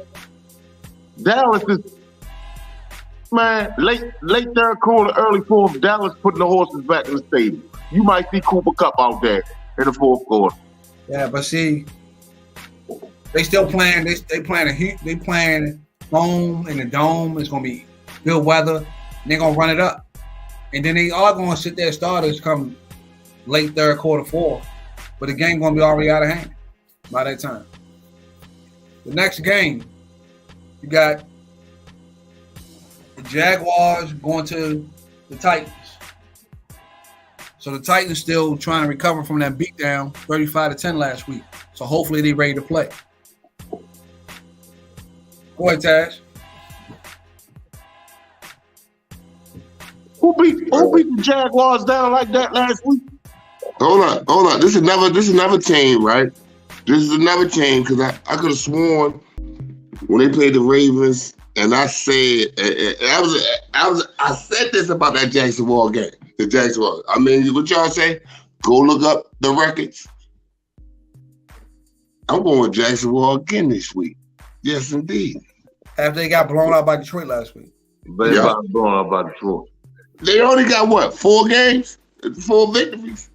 Dallas is, man, late third quarter, early fourth. Dallas putting the horses back in the stable. You might see Cooper Kupp out there in the fourth quarter. Yeah, but see, they still playing. They playing home in the dome. It's gonna be good weather. And they're gonna run it up, and then they are gonna sit there starters come late third quarter, fourth. But the game gonna be already out of hand by that time. The next game, you got the Jaguars going to the Titans. So the Titans still trying to recover from that beatdown, 35-10 last week. So hopefully they're ready to play. Go ahead, Taz. Who beat the Jaguars down like that last week? Hold on. This is another team, right? This is another team because I could have sworn when they played the Ravens and I said, I said this about that Jacksonville game. The Jacksonville. I mean, what y'all say? Go look up the records. I'm going with Jacksonville again this week. Yes, indeed. After they got blown out by Detroit last week. They got blown out by Detroit. They only got what? 4 games? 4 victories?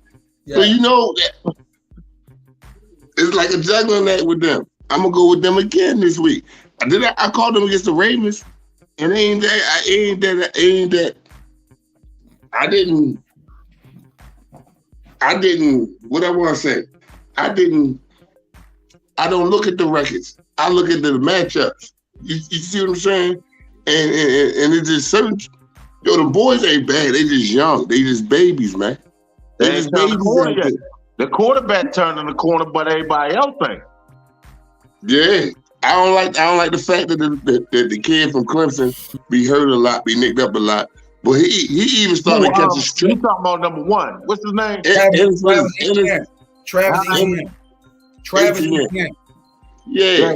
Yeah. So you know that it's like a juggling act with them. I'm gonna go with them again this week. I called them against the Ravens, and I didn't. What I want to say, I don't look at the records. I look at the matchups. You see what I'm saying? And it's just certain. Yo, the boys ain't bad. They just young. They just babies, man. They just babies. The quarterback turning the corner, but everybody else ain't. Yeah, I don't like the fact that the kid from Clemson be hurt a lot, be nicked up a lot. But he even started catching strip. You talking about number 1? What's his name? Travis Etienne. Yeah.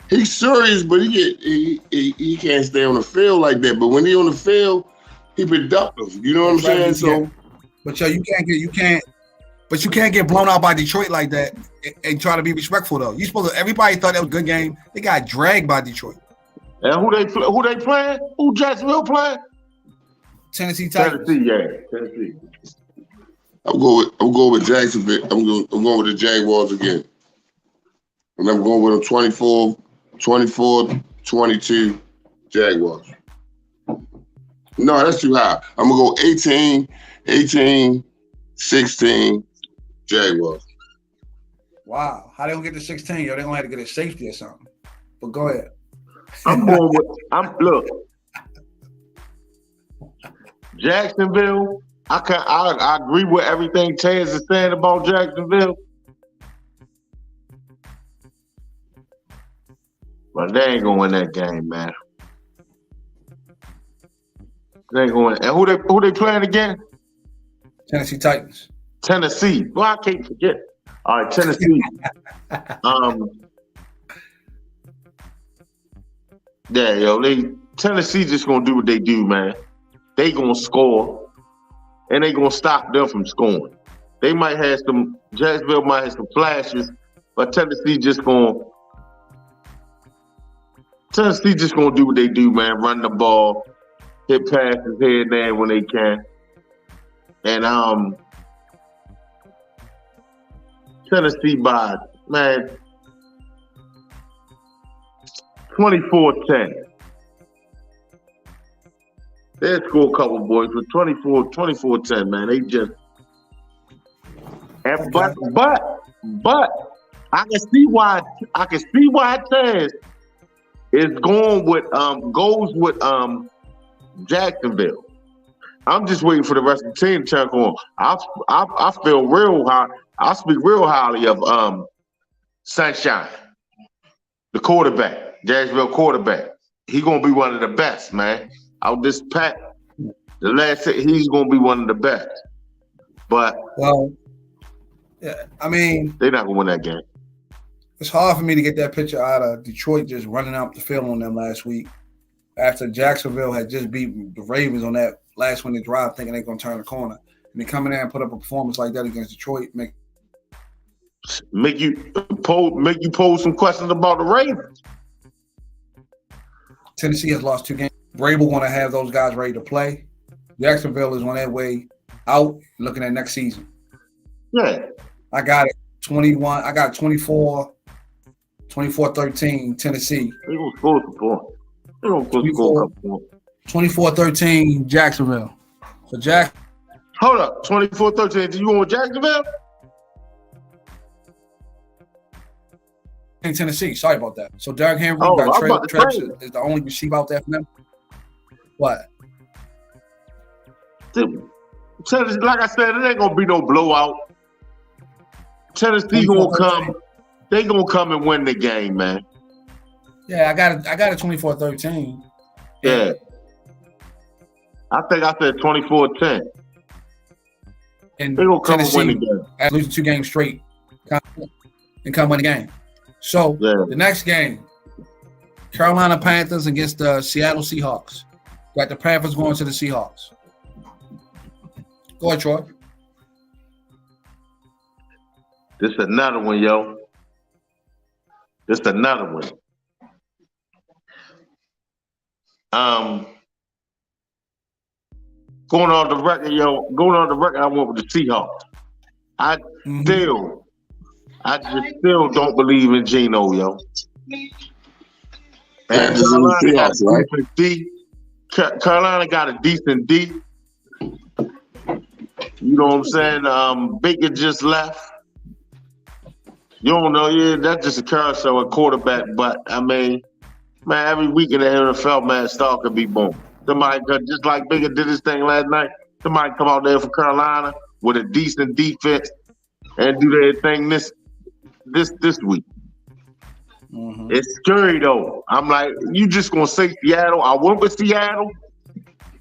He's serious, but he can't stay on the field like that. But when he on the field, he productive. You know what I'm saying? So, but you can't get blown out by Detroit like that and try to be respectful though. You supposed to. Everybody thought that was a good game. They got dragged by Detroit. And who they playing? Who Jacksonville playing? Tennessee Titans. Tennessee. I'm going with Jacksonville. I'm going with the Jaguars again. And I'm going with them 24-22 Jaguars. No, that's too high. I'm going to go 18-16 Jaguars. Wow. How they gonna get to 16? Yo, they gonna have to get a safety or something. But go ahead. Look. Jacksonville, I agree with everything Taz is saying about Jacksonville. But they ain't gonna win that game, man. They ain't going. And who they playing again? Tennessee Titans. Tennessee. Well, I can't forget. All right, Tennessee. Tennessee just gonna do what they do, man. They gonna score, and they gonna stop them from scoring. Jacksonville might have some flashes, but Tennessee just gonna do what they do, man. Run the ball, hit passes here and there when they can. And Tennessee by, man, 24-10. They'll score a couple boys, but 24-10, man. They just but I can see why Taz is goes with Jacksonville. I'm just waiting for the rest of the team to check on. I feel real high. I speak real highly of Sunshine, the quarterback, Jacksonville quarterback. He's gonna be one of the best, man. Out this pack, he's gonna be one of the best. But yeah, I mean, they're not gonna win that game. It's hard for me to get that picture out of Detroit just running out the field on them last week after Jacksonville had just beat the Ravens on that last one they drive, thinking they're gonna turn the corner, and they come in there and put up a performance like that against Detroit, make you pose some questions about the Ravens. Tennessee has lost 2 games. Vrabel going to have those guys ready to play. Jacksonville is on their way out, looking at next season. Yeah. I got it 21. I got 24-13 Tennessee. They're going to score some points. They're going to score a couple points. 24-13 Jacksonville. So hold up. 24-13. You going with Jacksonville? In Tennessee. Sorry about that. So Derrick Henry got Travis is the only receiver out there for them. What? Tennessee, like I said, it ain't gonna be no blowout. Tennessee gonna come. They gonna come and win the game, man. Yeah, I got a 24-13. Yeah. I think I said 24-10. And they gonna come Tennessee, and win the game. After losing 2 games straight, and come win the game. So the next game, Carolina Panthers against the Seattle Seahawks. Got the Panthers going to the Seahawks. Go ahead, Troy. This another one, yo. This another one. Going on the record, yo. Going on the record, I went with the Seahawks. I just still don't believe in Geno, yo. And Carolina got a decent D. Carolina got a decent D. You know what I'm saying? Baker just left. You don't know, yeah, that's just a carousel at quarterback. But I mean, man, every week in the NFL, man, star could be born. Somebody could, just like Baker did his thing last night. Somebody come out there for Carolina with a decent defense and do their thing this week. Mm-hmm. It's scary though. I'm like, you just gonna say Seattle? I went with Seattle,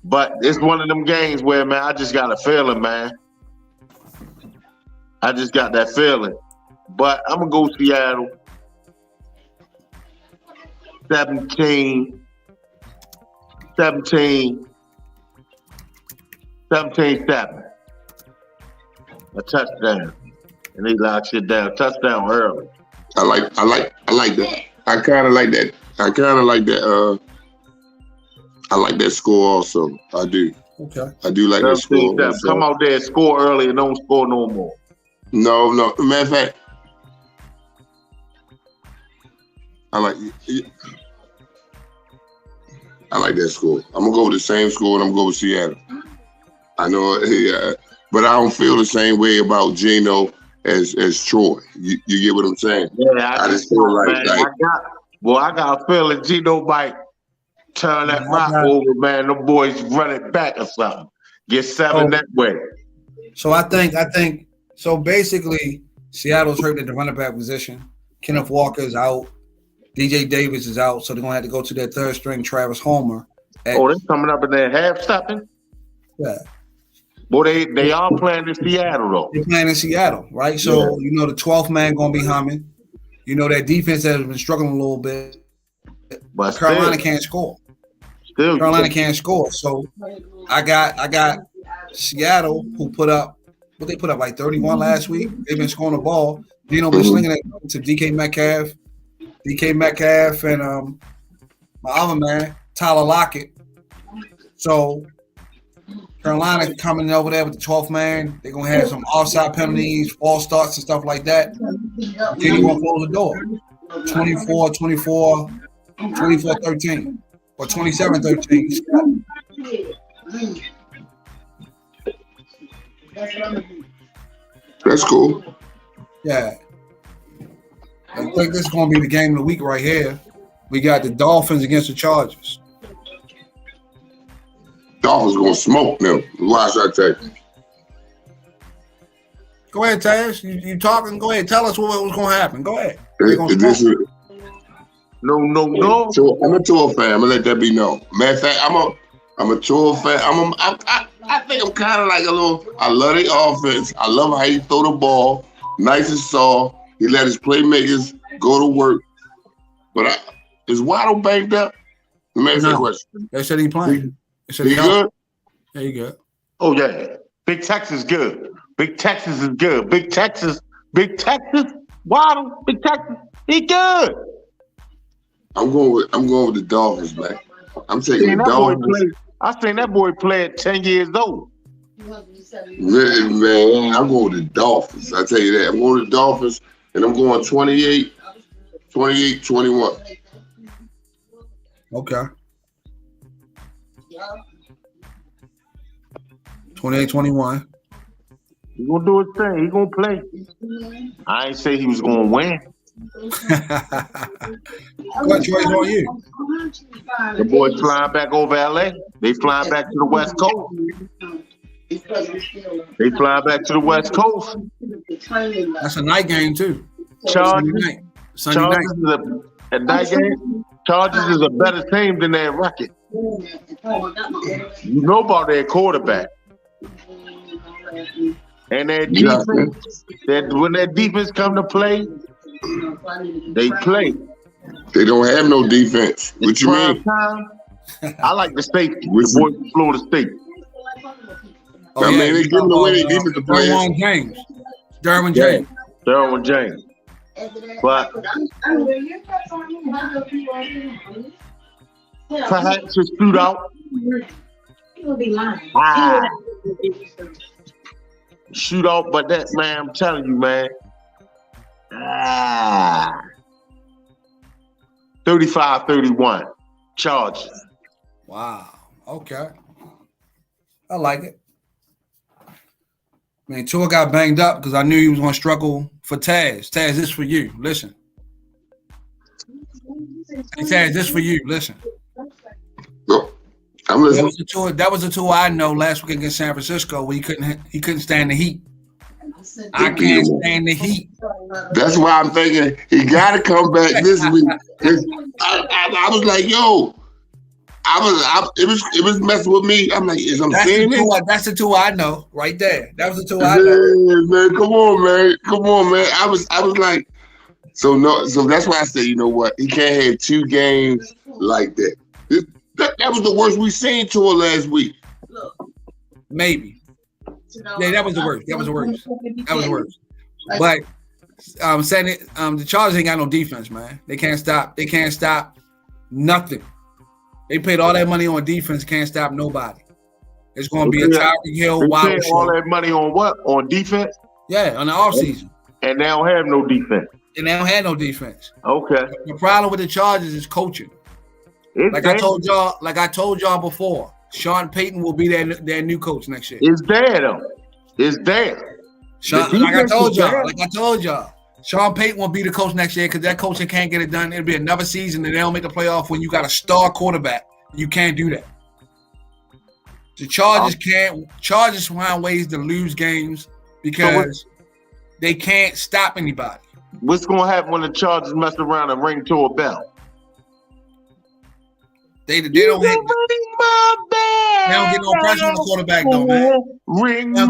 but it's one of them games where, man, I just got a feeling, man. I just got that feeling. But I'm gonna go Seattle. 17. A touchdown. And he locks it down. Touchdown early. I like that. I kind of like that. I like that score also. I do. Okay. I do like that score. Come out there and score early and don't score no more. No. Matter of fact, I like that score. I'm gonna go with the same score, and I'm gonna go with Seattle. I know, but I don't feel the same way about Geno as Troy. You get what I'm saying? Yeah, I just feel like I got a feeling Geno might turn that rock over, man. Them boys run it back or something. Get 7 that way. So I think so. Basically, Seattle's hurt at the running back position. Kenneth Walker's out. DJ Davis is out, so they're gonna have to go to their third string, Travis Homer. They're coming up in there half stepping. Yeah. Boy, they are playing in Seattle though. They're playing in Seattle, right? So you know the 12th man gonna be humming. You know that defense has been struggling a little bit, but Carolina can't score. Carolina can't score. So I got Seattle, who put up what they put up like 31 last week. They've been scoring the ball. Been slinging it to DK Metcalf and my other man, Tyler Lockett. So Carolina coming over there with the 12th man. They're going to have some offside penalties, false starts and stuff like that. Then you're going to close the door. 24-13 or 27-13. That's cool. Yeah. I think this is going to be the game of the week right here. We got the Dolphins against the Chargers. Dolphins going to smoke them. Watch, I tell you. Go ahead, Taz. You talking? Go ahead. Tell us what was going to happen. Go ahead. No. I'm a Tua fan. I'm going to let that be known. Matter of fact, I'm a Tua fan. I think I'm kind of like a little – I love the offense. I love how he throw the ball. Nice and soft. He let his playmakers go to work. But is Waddle banged up? Let me ask you a question. They said he playing. He good? Yeah, he good. Oh, yeah. Big Texas good. Big Texas is good. Big Texas, Waddle, Big Texas, he good. I'm going with the Dolphins, man. I'm taking the Dolphins. I seen that boy play at 10 years old. Man, I'm going with the Dolphins. I tell you that. I'm going with the Dolphins, and I'm going 28-21. Okay. 28-21. He gonna do his thing. He gonna play. I ain't say he was gonna win. Congratulations on you. The boys flying back over LA. They flying back to the West Coast. They flying back to the West Coast. That's a night game too. Chargers is a night game. Chargers is a better team than their record. You know about their quarterback. And their defense, when their defense come to play, they play. They don't have no defense. What you mean? Time, I like the safety. The boys from Florida State. I mean, they giving away their defensive players. Derwin James. Derwin James. But perhaps a shootout. Shootout, but that, man, I'm telling you, man. 35-31. Chargers. Wow. Okay. I like it. Man, Tua got banged up because I knew he was going to struggle for Taz. Taz, this for you. Listen. Hey, Taz, this for you. Listen. I'm listening. That was the Tua I know last week against San Francisco where he couldn't stand the heat. I can't stand the heat. That's why I'm thinking he got to come back this week. I was like, yo, it was messing with me. I'm like, I'm saying it. That's the Tua I know right there. That was the Tua I know. Man, come on, man. I was like, so that's why I said, you know what? He can't have 2 games like that. That was the worst we seen Tua last week. Maybe. Yeah, that was the worst. That was the worst. But saying it, the Chargers ain't got no defense, man. They can't stop nothing. They paid all that money on defense, can't stop nobody. It's going to be a Tyreek Hill wild show. All that money on what? On defense? Yeah, on the offseason. And they don't have no defense. Okay. The problem with the Chargers is coaching. I told y'all before, Sean Payton will be their new coach next year. It's there though. It's there. Like I told y'all, Sean Payton will be the coach next year because that coaching can't get it done. It'll be another season and they don't make the playoff when you got a star quarterback. You can't do that. The Chargers find ways to lose games because they can't stop anybody. What's gonna happen when the Chargers mess around and ring to a bell? They don't get no pressure on the quarterback though, man. Ring my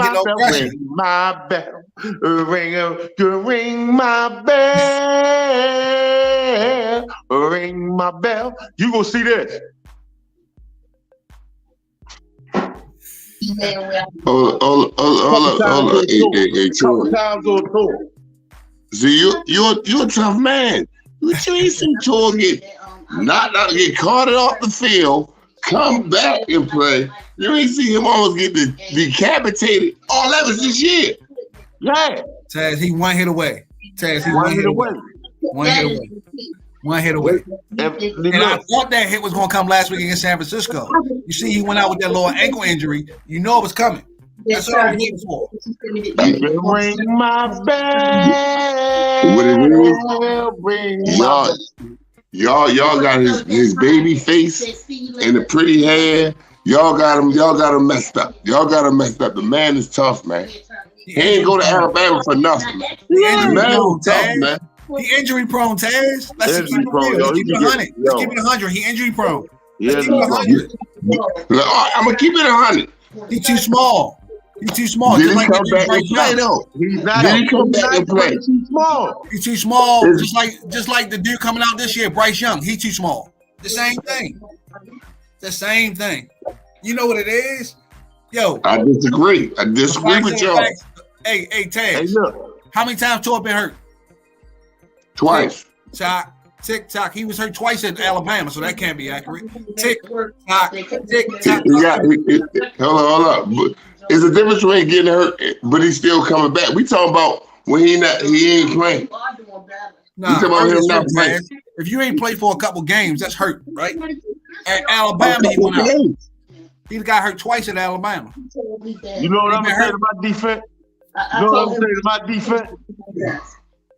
bell, ring my bell, ring my bell. You gonna see this? Hold up. Hey, see, you're a tough man. You ain't seen Tua get carted off the field, come back and play. You ain't see him almost get decapitated. All that was this year. Yeah. Taz, he one hit away. One hit away. And I thought that hit was going to come last week against San Francisco. You see, he went out with that little ankle injury. You know it was coming. That's what I was waiting for. Ring my bell. What it is? Y'all got his baby face and the pretty hair. Y'all got him messed up. The man is tough, man. He ain't go to Alabama for nothing. The man is tough, man. He injury prone, Taz. Let's keep it real. Let's keep it 100. Let's keep it 100. He injury prone. Let's keep it 100. I'm gonna keep it 100. He's too small. Did he come back and play though? Did he come back and play? He's too small. He's too small. Just like the dude coming out this year, Bryce Young. He's too small. The same thing. You know what it is? Yo. I disagree with y'all. Hey, Taz. Hey, look. How many times Tua been hurt? Twice. Tick-tock. He was hurt twice at Alabama, so that can't be accurate. Tick-tock. Hold up. It's a difference between getting hurt, but he's still coming back. We talking about when he ain't playing. Nah, we talking about him not playing. If you ain't played for a couple games, that's hurt, right? At Alabama, he went out. He got hurt twice at Alabama. You know what I'm saying about defense? You know what I'm saying about defense?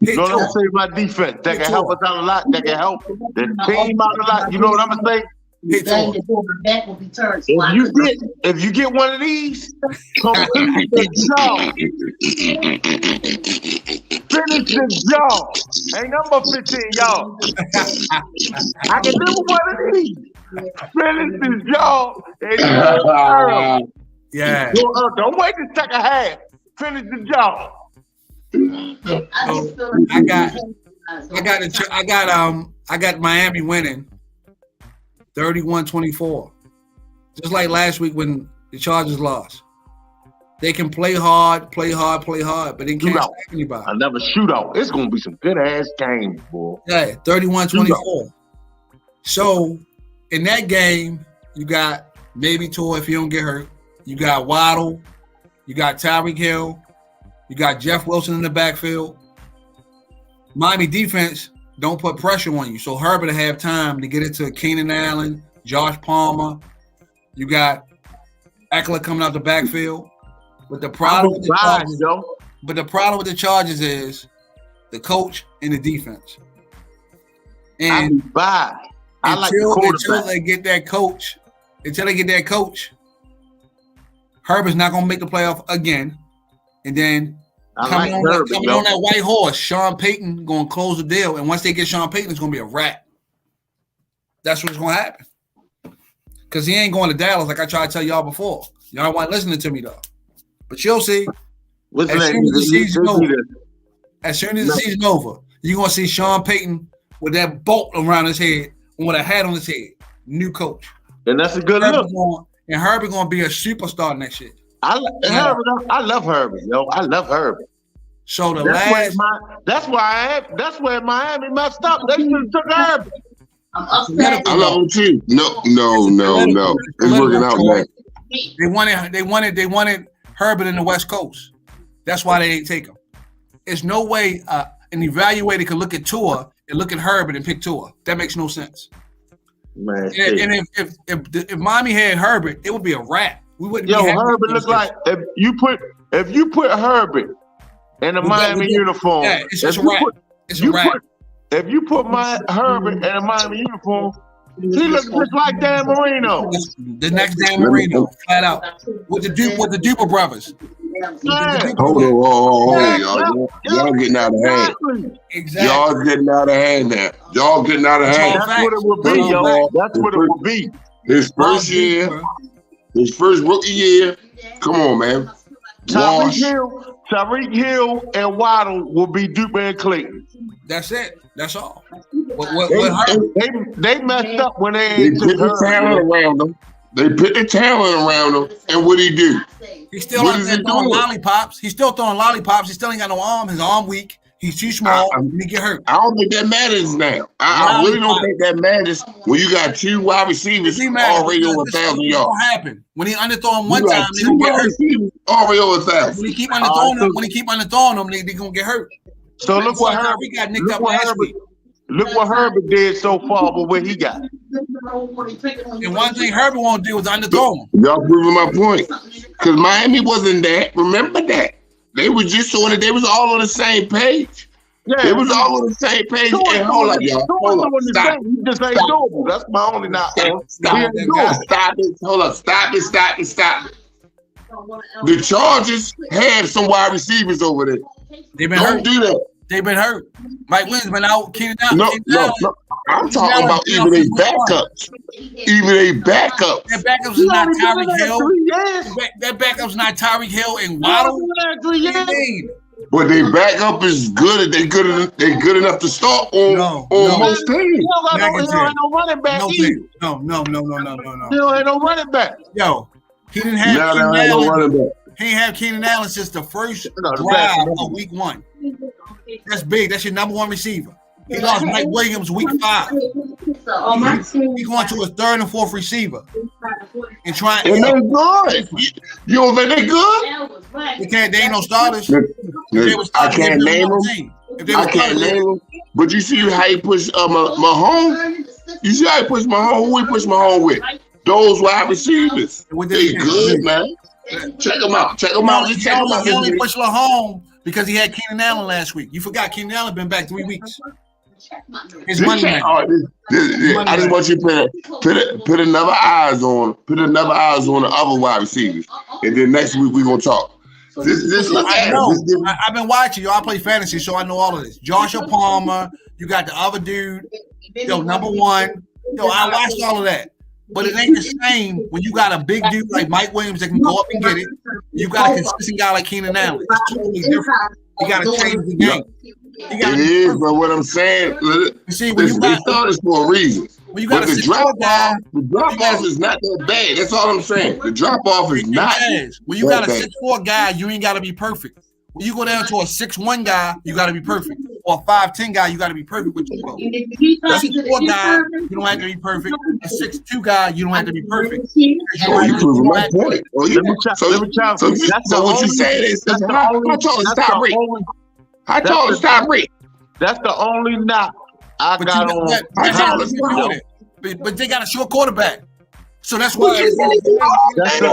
You know what I'm saying about defense? That can help us out a lot. That can help the team out a lot. You know what I'm saying? If you get one of these, complete the job. Finish the job. Ain't number 15, y'all. I can do one of these. Finish the job. Yeah. Don't wait the second half. Finish the job. I got Miami winning 31-24. Just like last week when the Chargers lost. They can play hard, but they can't stop anybody. Another shootout. It's going to be some good-ass games, boy. Yeah, 31-24. So, in that game, you got maybe Tua if you don't get hurt. You got Waddle. You got Tyreek Hill. You got Jeff Wilson in the backfield. Miami defense don't put pressure on you. So, Herbert will have time to get it to Keenan Allen, Josh Palmer. You got Eckler coming out the backfield. But the problem with the Chargers is the coach and the defense. And until they get that coach, Herbert's not gonna make the playoff again. And then coming on that white horse, Sean Payton gonna close the deal. And once they get Sean Payton, it's gonna be a wrap. That's what's gonna happen. Because he ain't going to Dallas like I tried to tell y'all before. Y'all weren't listening to me though. But you'll see. As soon as the season's over, you're going to see Sean Payton with that bolt around his head and with a hat on his head. New coach. And that's a good look. And Herbert going to be a superstar next year. I love Herbert, yo. I love Herbert. So that's where Miami messed up. They should have took Herbert. I love him too. No. It's working out, man. They wanted Herbert in the West Coast. That's why they ain't take him. There's no way an evaluator can look at Tua and look at Herbert and pick Tua. That makes no sense. Man, and if Miami had Herbert, it would be a wrap. We wouldn't. Herbert looks like if you put Herbert in a Miami uniform. Yeah, it's just a wrap. It's a wrap. If you put Herbert in a Miami uniform, he looks just like Dan Marino. The next Dan Marino, flat out, with the Duper brothers. Hold on, y'all getting out of hand. Exactly. Y'all getting out of hand now. Y'all getting out of hand. That's what it would be, yo. That's what it would be. His first year, his first rookie year. Come on, man. Tyreek Hill and Waddle will be Duper and Clayton. That's it. That's all. They messed up when they put the talent around them. And what he do? He's still out there throwing lollipops. He's still throwing lollipops. He still ain't got no arm. His arm weak. He's too small. He get hurt. I don't think that matters now. I really don't think that matters when you got two wide receivers already over 1,000 yards. What happened when he underthrown one time? They gonna get hurt. Already over 1,000. When he keep underthrowing them, they gonna get hurt. So look what Herbert got nicked up last week. Look what Herbert did so far, but what he got. And one thing Herbert won't do is underthrow him. Y'all proving my point. Because Miami wasn't that. Remember that. They were just on it. They was all on the same page. Yeah, they was all on the same page. And hold up, y'all. Hold up. Stop. You just ain't doable. That's my only knock. Stop it. Hold up. Stop it. The Chargers have some wide receivers over there. They've been hurt. Do that. They've been hurt. Mike Williams been out. Keenan Allen. No. I'm talking about even their backups. Their backups is not Tyreek Hill. Their backups not Tyreek Hill and Waddle. But their backup is good. They good enough to start on most teams. No running back. No. There ain't no running back. Yo, he didn't have Keenan Allen. He ain't have Keenan Allen since the first drive of week 1. That's big. That's your number 1 receiver. He lost Mike Williams week 5. He going to his 3rd and 4th receiver and trying. And they're good. You don't think they good? They ain't no starters. I can't name them. But you see how he pushed Mahomes? You see how he pushed Mahomes? Who he pushed Mahomes with? Those wide receivers. They good, man. Check them out. He only pushed Mahomes because he had Keenan Allen last week. You forgot Keenan Allen been back 3 weeks. His money man. I just want you to put another eyes on the other wide receivers, and then next week we're gonna talk. I've been watching. I play fantasy, so I know all of this. Joshua Palmer, you got the other dude, number 1. I watched all of that. But it ain't the same when you got a big dude like Mike Williams that can go up and get it. You got a consistent guy like Keenan Allen. It's totally different. You got to change the game. It is, but what I'm saying, See, they started for a reason. When you got but the drop off is not that bad. That's all I'm saying. The drop off is not. When you got a 6'4" guy, you ain't got to be perfect. When you go down to a 6'1" guy, you got to be perfect. Or a 5'10" guy, you got to be perfect with your goal. A 6'4" guy, you don't have to be perfect. A 6'2" guy, you don't have to be perfect. Oh, you proving my point. So what you saying is how tall is Tyreek? How tall is Tyreek? That's the only knock I got on. But they got a short quarterback. So that's why. That's the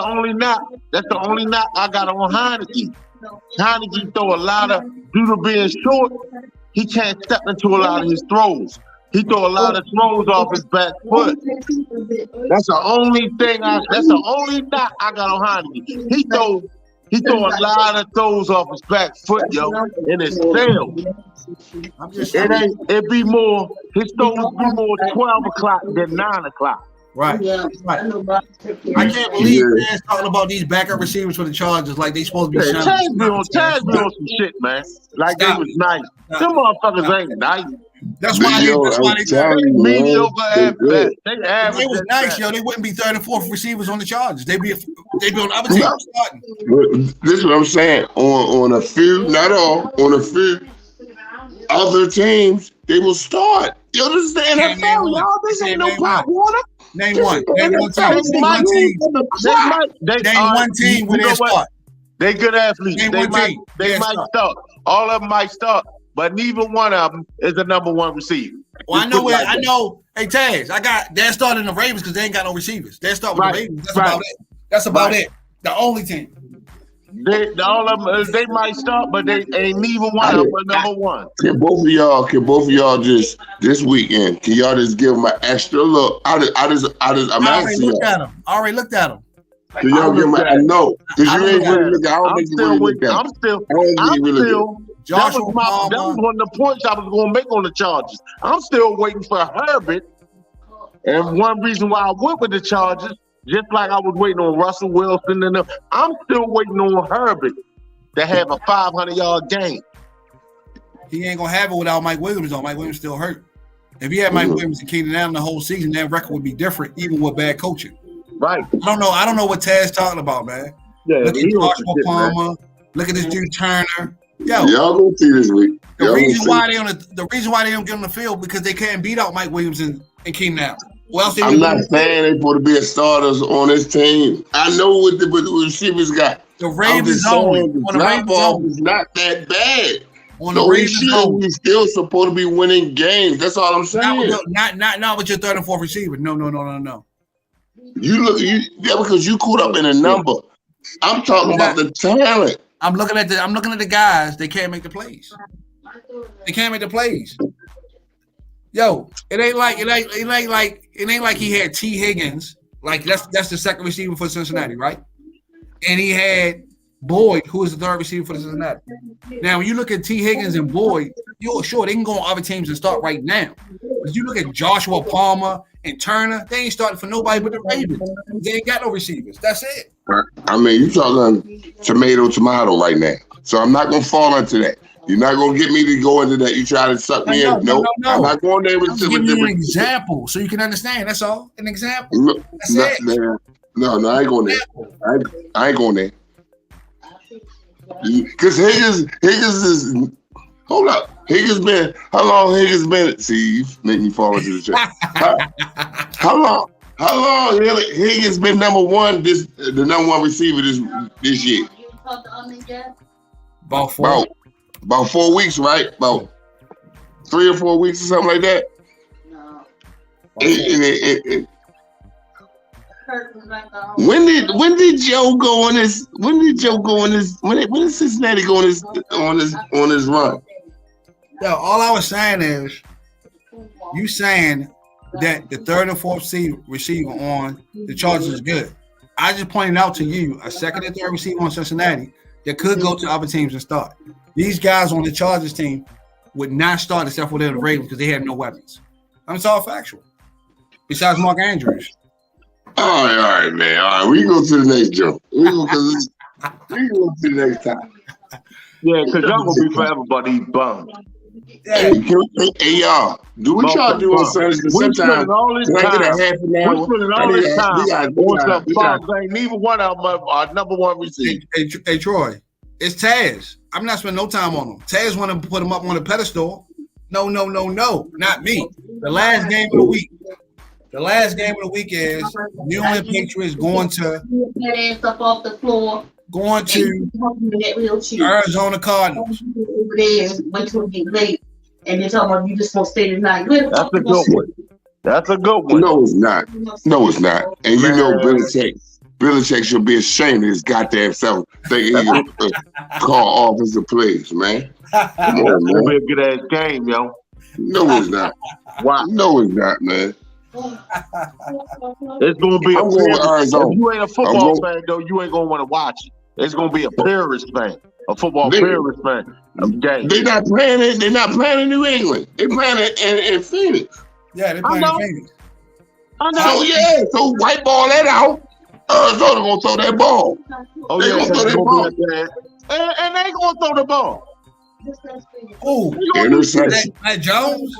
only knock. That's the only knock I got on Heineke. Heineke throw a lot of, due to being short, he can't step into a lot of his throws. He throw a lot of throws off his back foot. That's the only thing. That's the only knock I got on Heineke. He throw a lot of throws off his back foot, yo, and it's fail. It be more. His throws be more 12 o'clock than 9 o'clock. Right. I can't believe man's talking about these backup receivers for the Chargers like they supposed to be. Tag me on some shit, man. Like they was nice. Them motherfuckers ain't nice. That's why they mediocre at best. They average. They was nice, yo. They wouldn't be third and fourth receivers on the Chargers. They'd be on other teams starting. This is what I'm saying. On a few, not all, on a few other teams, they will start. Yo, this is the NFL, y'all. This ain't no pop water. Name one. Name one team. Name one team where they start. They good athletes. They might start. All of them might start, but neither one of them is the number one receiver. Well, I know. Hey, Taz, they're starting the Ravens because they ain't got no receivers. They're starting with the Ravens. That's about it. The only team. All of them, they might start, but they ain't neither one of them number one. Can both of y'all just this weekend? Can y'all just give them an extra look? I already looked at them. Can y'all give them? I know because you ain't really look. I don't think you really look at them. That was one of the points I was going to make on the Chargers. I'm still waiting for Herbert, and one reason why I went with the Chargers. Just like I was waiting on Russell Wilson and them, I'm still waiting on Herbert to have a 500-yard game. He ain't gonna have it without Mike Williams. Though Mike Williams still hurt. If he had Mike Williams and Keenan Allen the whole season, that record would be different, even with bad coaching. Right. I don't know what Taz talking about, man. Yeah, look at Joshua Palmer. Man. Look at this dude Turner. Yo, y'all gonna see this week. The reason why they don't get on the field because they can't beat out Mike Williams and Keenan Allen. I'm not saying they supposed to be starters on this team. I know what the receivers got. The Ravens only. The drop off is not that bad. On the Ravens only. We still supposed to be winning games. That's all I'm saying. Not with your third and fourth receiver. No. Because you caught up in a number. I'm talking about the talent. I'm looking at the guys. They can't make the plays. Yo, it ain't like he had T. Higgins. Like that's the second receiver for Cincinnati, right? And he had Boyd, who is the third receiver for the Cincinnati. Now, when you look at T. Higgins and Boyd, you're sure they can go on other teams and start right now. But you look at Joshua Palmer and Turner, they ain't starting for nobody but the Ravens. They ain't got no receivers. That's it. I mean, you talking tomato right now. So I'm not gonna fall into that. You're not gonna get me to go into that. You try to suck me in. No. I'm not going there with I'm giving you an example so you can understand. That's all. An example. That's it. No, I ain't going there. I ain't going there. Because Higgins is. Hold up. How long Higgins been? See, you make me fall into the trap. How long Higgins been number one? The number one receiver this year. About 4 weeks, right? About 3 or 4 weeks or something like that. No. When did Joe go on this? When did Cincinnati go on this run? Yo, all I was saying is, you saying that the third and fourth receiver on the Chargers is good. I just pointed out to you a second and third receiver on Cincinnati that could go to other teams and start. These guys on the Chargers team would not start except for the Ravens because they had no weapons. It's all factual. Besides Mark Andrews. All right, man. All right, we go to the next joke. We go to the next time. Yeah, because y'all gonna be forever about these bums. Hey, y'all, do what y'all do on Sundays? Because We sometimes spending all this when I get time. a half an We hour, spending I all need this a- time we got- on some bums. Ain't neither one of them are number one receiver. Hey, Troy, it's Taz. I'm not spending no time on him. Taz want to put him up on a pedestal. No, not me. The last game of the week. The last game of the week is New England Patriots going to Hands up off the floor. Arizona Cardinals. Over there, wait till it get late, and they're talking about you just gonna stay tonight. That's a good one. That's a good one. No, it's not. No, it's not. And you know, Belichick should be ashamed of his goddamn self thinking he can call offensive plays, man. Come on, That's gonna be man. a good ass game, yo. No, it's not. Wow. No, it's not, man. It's gonna be a I'm going with Arizona. If you ain't a football fan, though, you ain't gonna want to watch it. It's gonna be a purist fan, a football purist fan. They're not playing it. They're not playing in New England. They're playing it in Phoenix. Yeah, they're playing in Phoenix. So wipe all that out. Arizona gonna throw that ball. Oh They yeah, gonna throw that ball. and they gonna throw the ball. Oh, Interception. Matt Jones.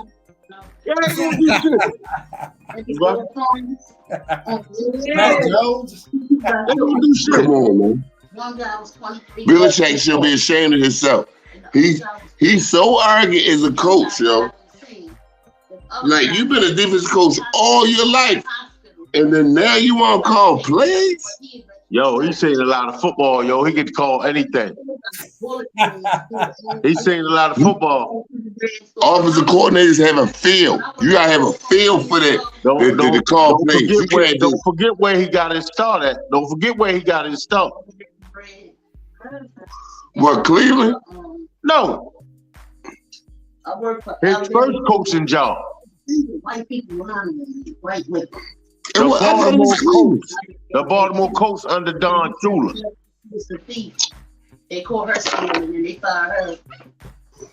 Yeah, they gonna do shit. Matt Jones. They gonna do shit. Come on, man. Belichick should be ashamed of himself. He's so arrogant as a coach, yo. Like, you've been a defensive coach all your life, and then now you want to call plays? Yo, he's seen a lot of football, yo. He can call anything. He's seen a lot of football. Offensive coordinators have a feel. You gotta have a feel for that. To call plays. Don't forget where he got his start at. Don't forget where he got his start. What, Cleveland? No. His first coaching job. White people behind me, white women. The Baltimore Colts under Don Shula. It's a thief. They caught her stealing and they fired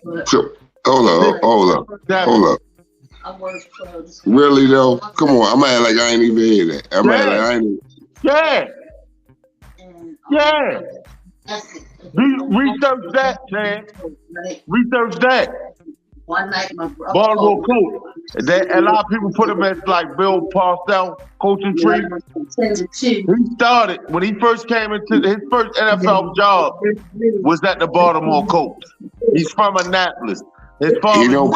her. Hold up. I work for Really though? Come on, I'm acting like I ain't even hear that. I'm acting like I ain't even. Yeah. Research that, man. Research that. One night, my brother. Baltimore Colts. A lot of people put him as like Bill Parcells coaching tree. He started when he first came into his first NFL job was at the Baltimore Colts. He's from Annapolis. His father He don't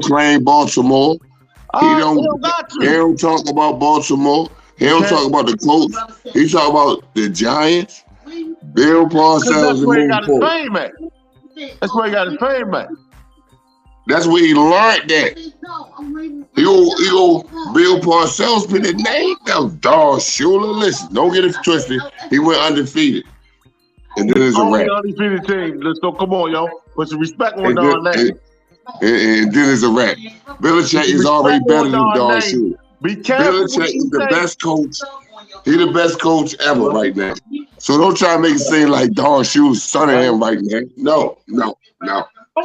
claim Baltimore. He don't talk about Baltimore. He don't talk about the Colts. He talk about the Giants. Bill Parcells. That's where he got his fame at. That's where he got his fame at. That's where he learned that. He go Bill Parcells put his name down. Don Shula. Listen, don't get it twisted. He went undefeated. And then there's a wrap. Undefeated team. Let's go. Come on, yo. Put some respect on Don name. And then there's a wrap. Belichick is already better than Don Shula. Be careful. Belichick is the best coach. He's the best coach ever right now. So don't try to make it seem like Don Shula's son of him right now. No.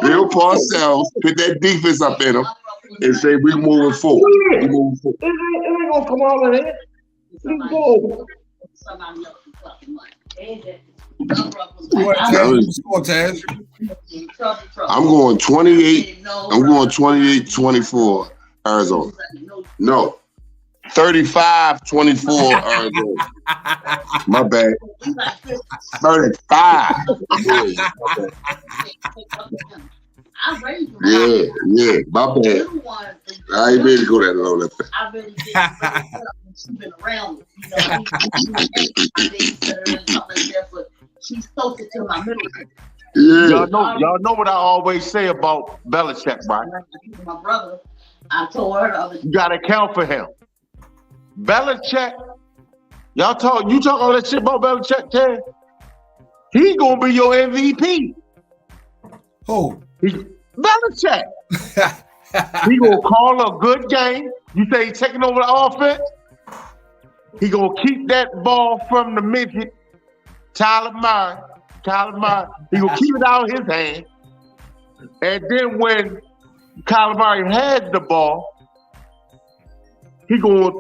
Bill Parcells put that defense up in him and say, we moving forward. It ain't gonna come all in here. Let's go. I'm going 28. I'm going 28-24 Arizona. No. 35-24 Arizona. My bad. 35. Yeah, my bad. I ain't ready to go that low. I really did. She's been around, but she's closer to my middle. Yeah. Y'all know what I always say about Belichick, right? My brother, I told her you gotta account for him. Belichick, you talk all that shit about Belichick, Ted. He gonna be your MVP. Who? Belichick. He gonna call a good game. You say he's taking over the offense. He gonna keep that ball from the midget, Tyler Murray. He gonna keep it out of his hand. And then when Kyler Murray has the ball, he gonna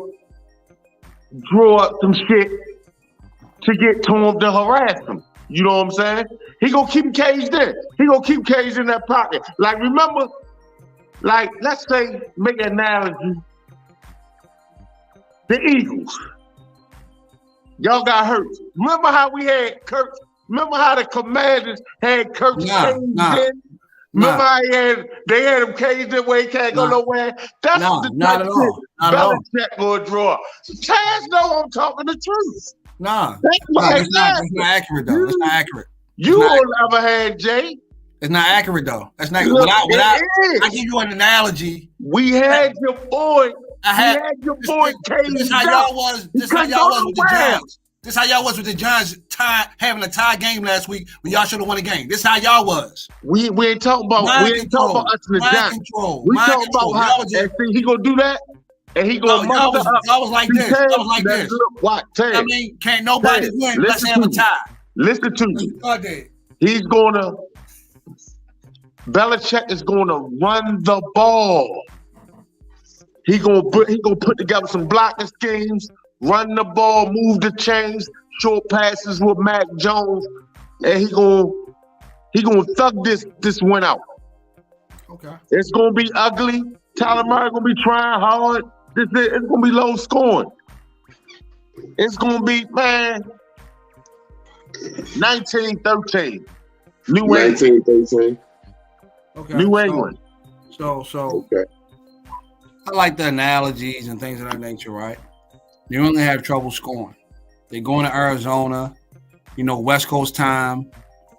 draw up some shit to get to him to harass him. You know what I'm saying? He gonna keep him caged in. He gonna keep caged in that pocket. Like remember, like let's say, make an analogy. The Eagles. Y'all got hurt. Remember how we had Kirk? Remember how the Commanders had Kirk caged in? Remember how they had him caged in where he can't go nowhere? That's what the not at all. Not at all. Belichick gonna draw. Taz know I'm talking the truth. Nah, that's not accurate though. That's not accurate. You on the other hand, Jay. It's not accurate though. That's not. Look, I give you an analogy. We had your boy. Caged. This how y'all was. This how y'all was with the Giants. This how y'all was with the Giants having a tie game last week when y'all should have won the game. This how y'all was. We ain't talking about us in the Giants. We talking about how he gonna do that. And he gonna y'all was like this. Y'all was like this. What? I mean, can't nobody win unless they have a tie. Listen to me. He's gonna. Belichick is gonna run the ball. He gonna put together some blocking schemes, run the ball, move the chains, short passes with Mac Jones, and he gonna thug this win out. Okay. It's gonna be ugly. Tyler Murray gonna be trying hard. It's gonna be low scoring. It's gonna be 19-13. New England. 19-13. Okay. New England. So okay. I like the analogies and things of that nature, right? New England have trouble scoring. They're going to Arizona, West Coast time,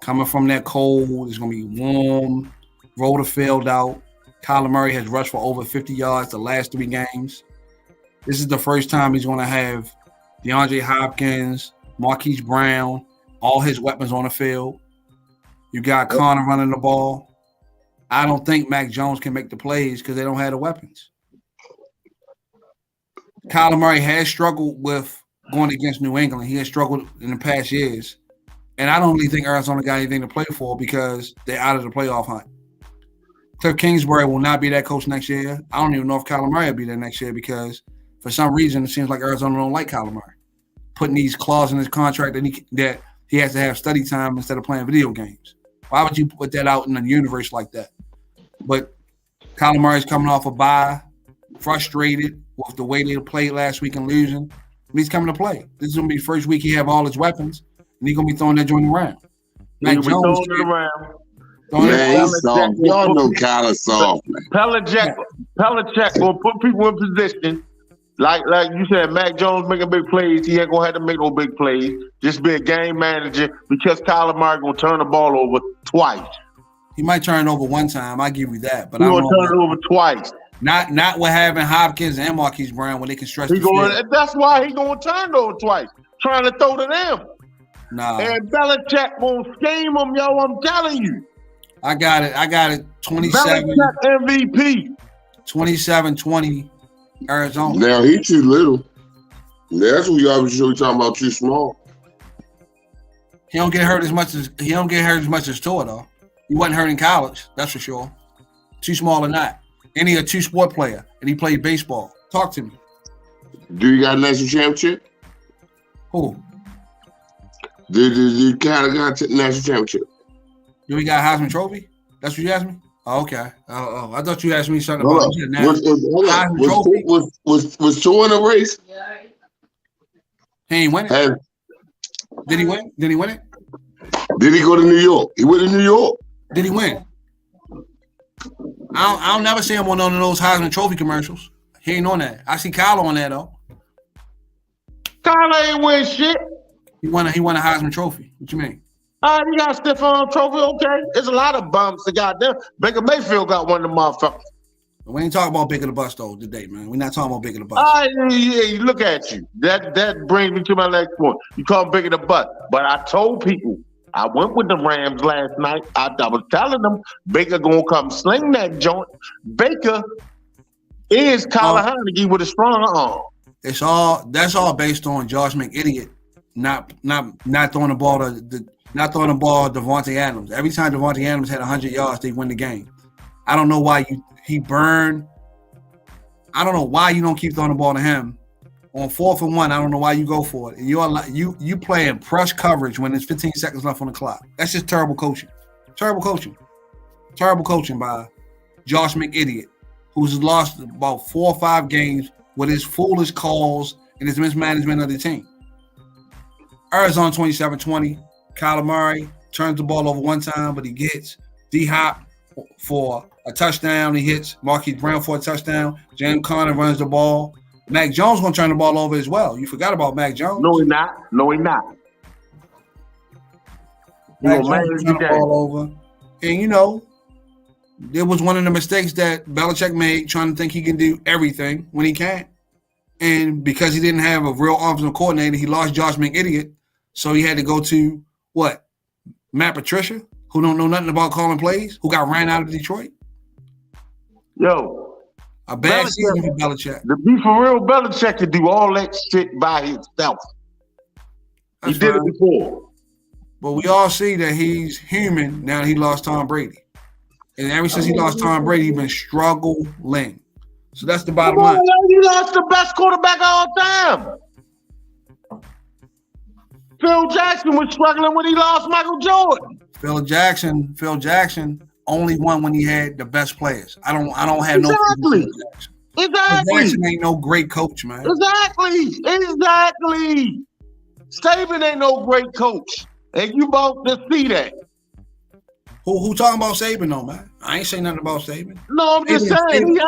coming from that cold. It's going to be warm, roll the field out. Kyler Murray has rushed for over 50 yards the last 3 games. This is the first time he's going to have DeAndre Hopkins, Marquise Brown, all his weapons on the field. You got Connor running the ball. I don't think Mac Jones can make the plays because they don't have the weapons. Kyler Murray has struggled with going against New England. He has struggled in the past years. And I don't really think Arizona got anything to play for because they're out of the playoff hunt. Cliff Kingsbury will not be that coach next year. I don't even know if Kyler Murray will be there next year because for some reason it seems like Arizona don't like Kyler Murray. Putting these clauses in his contract that he has to have study time instead of playing video games. Why would you put that out in the universe like that? But Kyler Murray's coming off a bye, frustrated with the way they played last week and losing. And he's coming to play. This is going to be the first week he have all his weapons, and he's going to be throwing that joint around. Mac Jones throwing it around. Man, he's soft. Y'all know Kyler soft, man. Belichick will put people in position. Like you said, Mac Jones making big plays. He ain't going to have to make no big plays. Just be a game manager because Kyler Murray going to turn the ball over twice. He might turn it over one time. I give you that. But he's going to turn it over twice. Not with having Hopkins and Marquise Brown when they can stretch the field. That's why he's going to turn it over twice. Trying to throw to them. Nah. And Belichick going to scheme them, yo. I'm telling you. I got it. 27. Belichick MVP. 27-20 Arizona. Now he too little. That's what y'all was really talking about. Too small. He don't get hurt as much as Tua though. He wasn't hurt in college, that's for sure. Too small or not. And he's a 2-sport player, and he played baseball. Talk to me. Do you got a national championship? Who? Do you kind of got a national championship? Do we got a Heisman Trophy? That's what you asked me? Oh, okay. Oh, I thought you asked me something about Heisman Trophy. Was Tua in a race? He ain't win it. Did he win? Did he win it? Did he go to New York? He went to New York. Did he win? I'll never see him on none of those Heisman Trophy commercials. He ain't on that. I see Kyler on there though. Kyler ain't win shit. He won a Heisman Trophy. What you mean? You got a Stephon Trophy, okay. There's a lot of bumps that got there. Baker Mayfield got one of them motherfuckers. We ain't talking about Big of the Bus though today, man. We're not talking about Big of the Bus. Yeah, look at you. That brings me to my next point. You call him Big of the Bus. But I told people, I went with the Rams last night. I was telling them Baker gonna come sling that joint. Baker is Kyler Heineke with a strong arm. That's all based on Josh McIdiot not throwing the ball to Devontae Adams. Every time Devontae Adams had 100 yards, they win the game. I don't know why I don't know why you don't keep throwing the ball to him on 4th and 1, I don't know why you go for it. You playing press coverage when there's 15 seconds left on the clock. That's just terrible coaching. Terrible coaching by Josh McIdiot, who's lost about 4 or 5 games with his foolish calls and his mismanagement of the team. Arizona 27-20. Kyler Murray turns the ball over one time, but he gets D-Hop for a touchdown. He hits Marquise Brown for a touchdown. James Conner runs the ball. Mac Jones going to turn the ball over as well. You forgot about Mac Jones? No, he's not. Mac Jones turned the ball over. And, it was one of the mistakes that Belichick made, trying to think he can do everything when he can't. And because he didn't have a real offensive coordinator, he lost Josh McIdiot. So he had to go to, Matt Patricia, who don't know nothing about calling plays, who got ran out of Detroit? Yo. A bad season for Belichick. To be for real, Belichick could do all that shit by himself. He did it before. But we all see that he's human now that he lost Tom Brady. And ever since he lost Tom Brady, he's been struggling. So that's the bottom line. He lost the best quarterback of all time. Phil Jackson was struggling when he lost Michael Jordan. Phil Jackson only won when he had the best players. I don't have no Exactly. Phil Jackson ain't no great coach, man. Exactly. Saban ain't no great coach. And you both just see that. Who talking about Saban though, man? I ain't saying nothing about Saban. No, I'm just saying.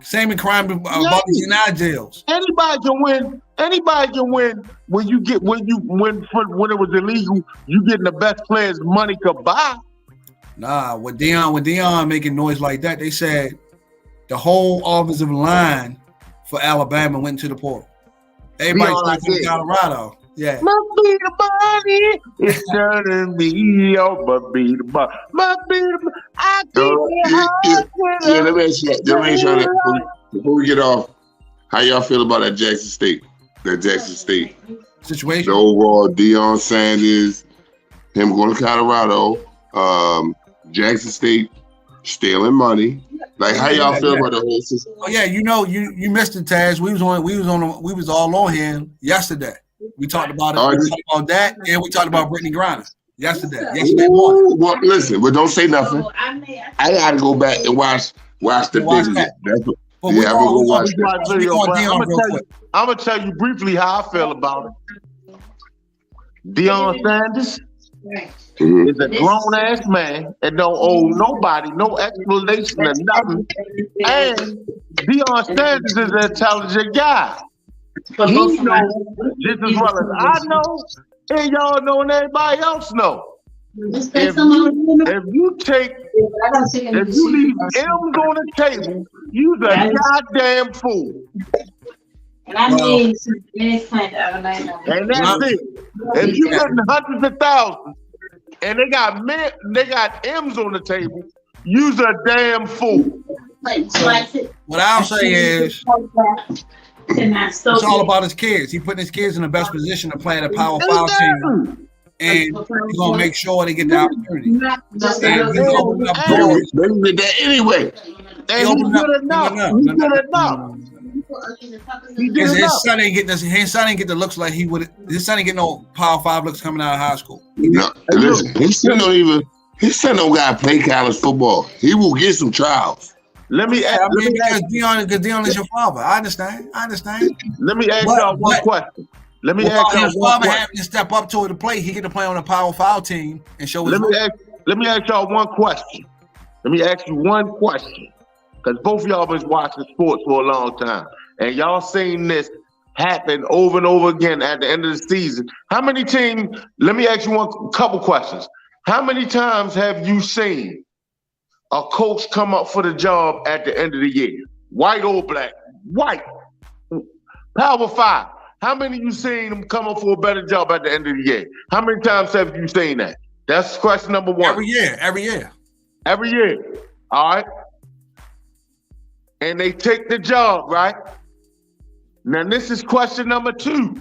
Saban crying about these United jails. Anybody can win when it was illegal. You getting the best players money could buy. Nah, with Deion making noise like that, they said the whole offensive line for Alabama went into the portal. Everybody's like Colorado. Yeah. Must be the money. It's turning me over. Be the money. Must be the I Yeah, let me ask you that. Before we get off, how y'all feel about that Jackson State situation? The overall Deion Sanders, him going to Colorado, Jackson State stealing money. Like, how y'all feel about the whole system? Oh yeah, you missed it, Taz. We was all on here yesterday. We talked about it. We talked about that, and we talked about Brittany Griner yesterday morning. Well, listen, but don't say nothing. I gotta go back and watch the video. I'm gonna tell you briefly how I feel about it. Deion Sanders is a grown ass man and don't owe nobody no explanation or nothing. And Deion Sanders is an intelligent guy. He knows just as well as I know, and y'all know, and everybody else know. If you leave M's on the table, you's a goddamn fool. And I need some transplant overnight. And that's it. If you getting hundreds of thousands, and they got M's on the table, you's a damn fool. What I'll say is, it's all about his kids. He putting his kids in the best position to play at a Power 5 team, and he's gonna make sure they get the opportunity. And he's opening up doors. They did that anyway. And he's good enough. His son ain't get the looks like he would. His son ain't get no Power 5 looks coming out of high school. No, listen, his son don't gotta play college football. He will get some trials. Let me ask. Because Deion is your father. I understand. Let me ask y'all one question. Let me ask y'all one question. Having to step up to the plate, he get to play on a Power 5 team and show his. Let me ask y'all one question. Let me ask you one question, because both of y'all been watching sports for a long time, and y'all seen this happen over and over again at the end of the season. How many teams? Let me ask you a couple questions. How many times have you seen a coach come up for the job at the end of the year? White or black? White. Power 5. How many of you seen them come up for a better job at the end of the year? How many times have you seen that? That's question number one. Every year. All right. And they take the job, right? Now this is question number 2.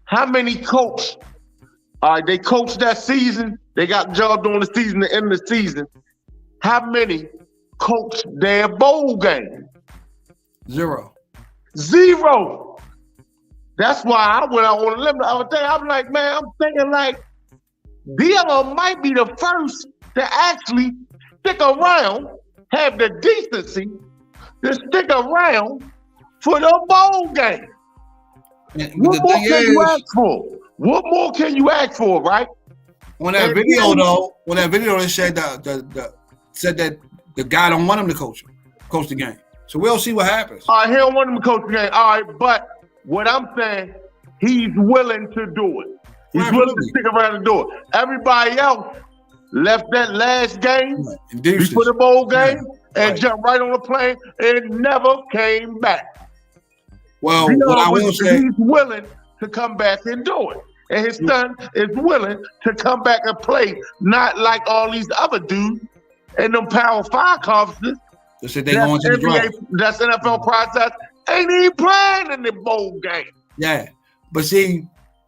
How many coach? All right, they coached that season. They got the job during the season, the end of the season. How many coached their bowl game? 0. Zero. That's why I went out on a limb the other day. I'm like, man, I'm thinking like Dion might be the first to actually stick around, have the decency to stick around for the bowl game. What more can you ask for? What more can you ask for, right? On that video, though, they said that the guy don't want him to coach the game. So we'll see what happens. All right, he don't want him to coach the game. All right, but what I'm saying, he's willing to do it. He's willing to stick around and do it. Everybody else left that last game before the bowl game and jumped right on the plane and never came back. Well, what I will say, he's willing to come back and do it. And his son is willing to come back and play, not like all these other dudes in them Power 5 conferences. That's NFL process. Ain't even playing in the bowl game. Yeah. But see,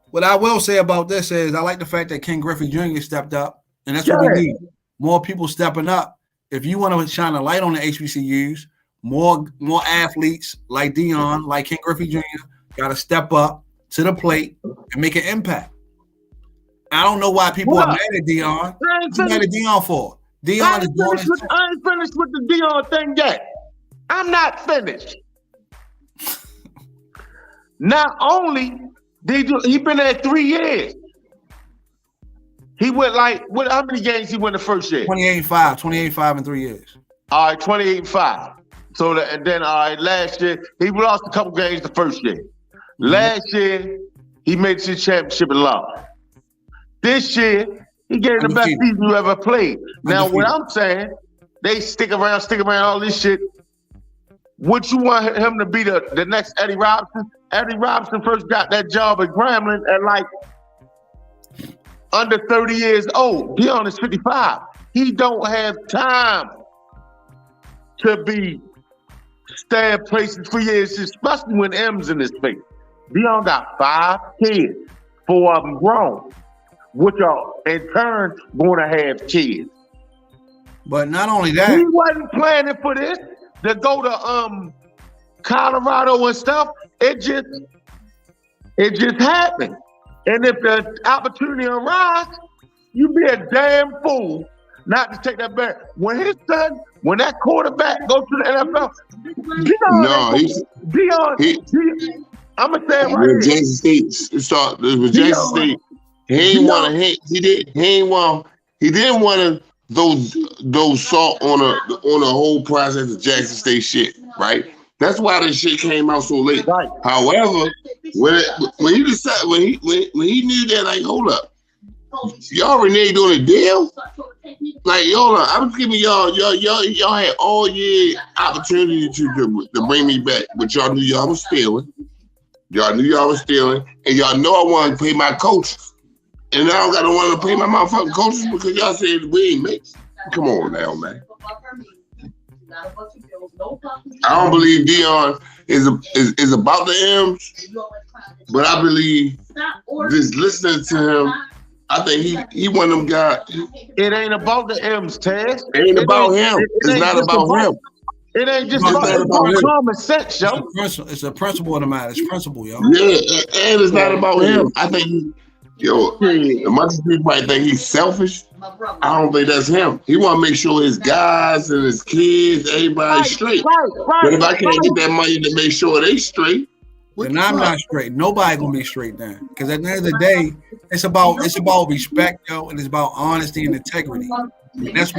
what I will say about this is I like the fact that Ken Griffey Jr. stepped up. And that's what we need. More people stepping up. If you want to shine a light on the HBCUs, more athletes like Dion, like Ken Griffey Jr. got to step up to the plate and make an impact. I don't know why people are mad at Dion. What's mad at Dion for? Dion is doing this. I ain't finished with the Dion thing yet. I'm not finished. Not only did he been there 3 years. He went how many games he won the first year? 28-5 in 3 years. All right, 28-5. So then last year he lost a couple games the first year. Last year he made it to the championship and lost. This year he gave the best season you ever played. Now what I'm saying, they stick around all this shit. Would you want him to be the next Eddie Robinson? Eddie Robinson first got that job at Grambling at like under 30 years old. Dion is 55. He don't have time to be staying places for years, especially when M's in his face. Dion got 5 kids, 4 of them grown, which are in turn going to have kids. But not only that, he wasn't planning for this to go to Colorado and stuff. It just happened. And if the opportunity arises, you be a damn fool not to take that back. When that quarterback goes to the NFL, Dion, I'm gonna say it right here. Jackson State with Jackson State. He ain't want to hit. He didn't want those salt on a whole process of Jackson State shit, right? That's why this shit came out so late. Right. However, when he decided when he knew that, like, hold up, y'all reneged on a deal. Like, I'm giving y'all had all year opportunity to bring me back, but y'all knew y'all was stealing. Y'all knew y'all was stealing, and y'all know I wanted to pay my coaches, and now I don't got to want to pay my motherfucking coaches because y'all said we ain't mates. Come on now, man. I don't believe Dion is about the M's, but I believe just listening to him, I think he one of them guys. It ain't about the M's, Taz. It ain't about him. It's not about him. It ain't just about common sense, yo. It's a principle of the matter. It's principle, yo. Yeah, and it's not about him. I think much as people might think he's selfish, I don't think that's him. He want to make sure his guys and his kids, everybody's straight. But if I can't get that money to make sure they straight, then I'm not straight. Nobody gonna be straight then. Because at the end of the day, it's about respect, yo, and it's about honesty and integrity. And that's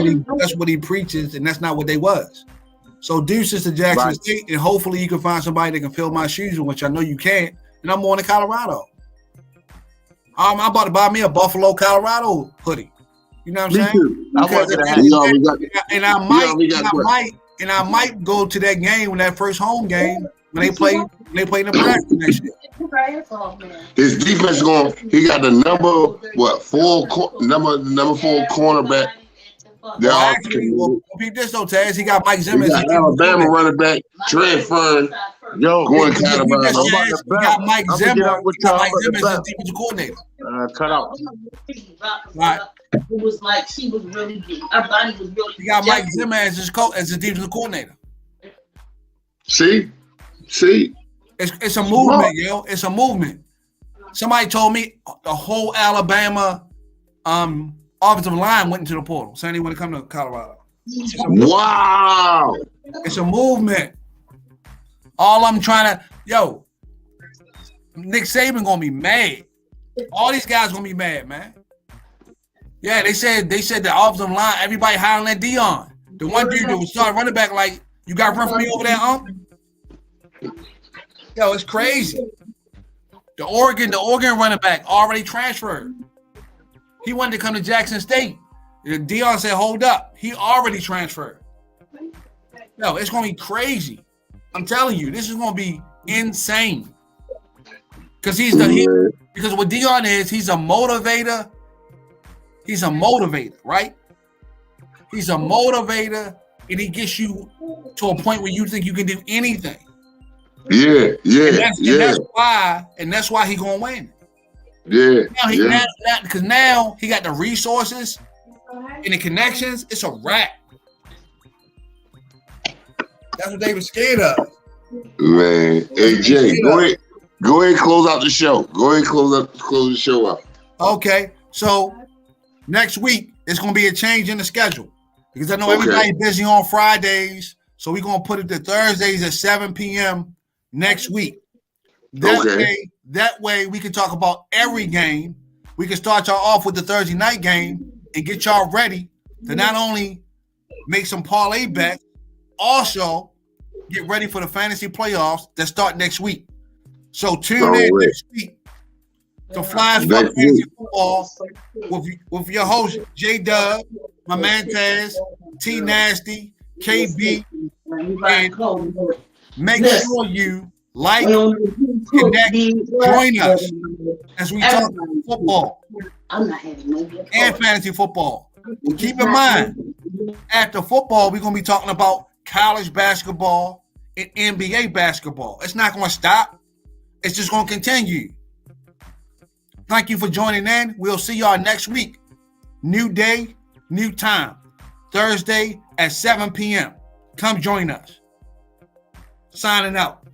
what he preaches, and that's not what they was. So deuces to Jackson State, and hopefully you can find somebody that can fill my shoes, which I know you can't. And I'm going to Colorado. I'm about to buy me a Buffalo, Colorado hoodie. You know what I'm saying? And I might go to that game when that first home game when they play Nebraska next year. His defense he got the number 4 cornerback. Peep this though, Taz. He got Mike Zimmer. He got Alabama running back transferring. Going Colorado. He got Mike Zimmer. He got Mike Zimmer as his defensive coordinator. Cut out. Right. It was like she was really good. Her body was really. He got Mike Zimmer as his defensive coordinator. See, It's a movement, yo. It's a movement. Somebody told me the whole Alabama offensive line went into the portal. So they want to come to Colorado. Wow. It's a movement. All I'm trying to, Nick Saban gonna be mad. All these guys gonna be mad, man. Yeah, they said the offensive line, everybody hollering at Dion. The one dude that was starting running back like, you got run for me over there, Yo, it's crazy. The Oregon running back already transferred. He wanted to come to Jackson State. Dion said, hold up. He already transferred. Yo, it's going to be crazy. I'm telling you, this is going to be insane. Because because what Dion is, he's a motivator. He's a motivator, right? He's a motivator, and he gets you to a point where you think you can do anything. Yeah. And that's why he's going to win. Yeah. Because now he got the resources and the connections. It's a wrap. That's what they were scared of. Man, hey Jay, go ahead and close out the show. Go ahead and close the show out. Okay, so next week it's going to be a change in the schedule because I know everybody's busy on Fridays, so we're going to put it to Thursdays at 7 p.m. next week. That way we can talk about every game. We can start y'all off with the Thursday night game and get y'all ready to not only make some parlay bets, also get ready for the fantasy playoffs that start next week. So tune in next week to Flyers Fkk Fantasy Football with your host J Dub, my man Taz, T Nasty, KB, and make sure you like, connect, join us as we talk football and fantasy football. And keep in mind, after football, we're going to be talking about college basketball and NBA basketball. It's not going to stop. It's just going to continue. Thank you for joining in. We'll see y'all next week. New day, new time. Thursday at 7 p.m. Come join us. Signing out.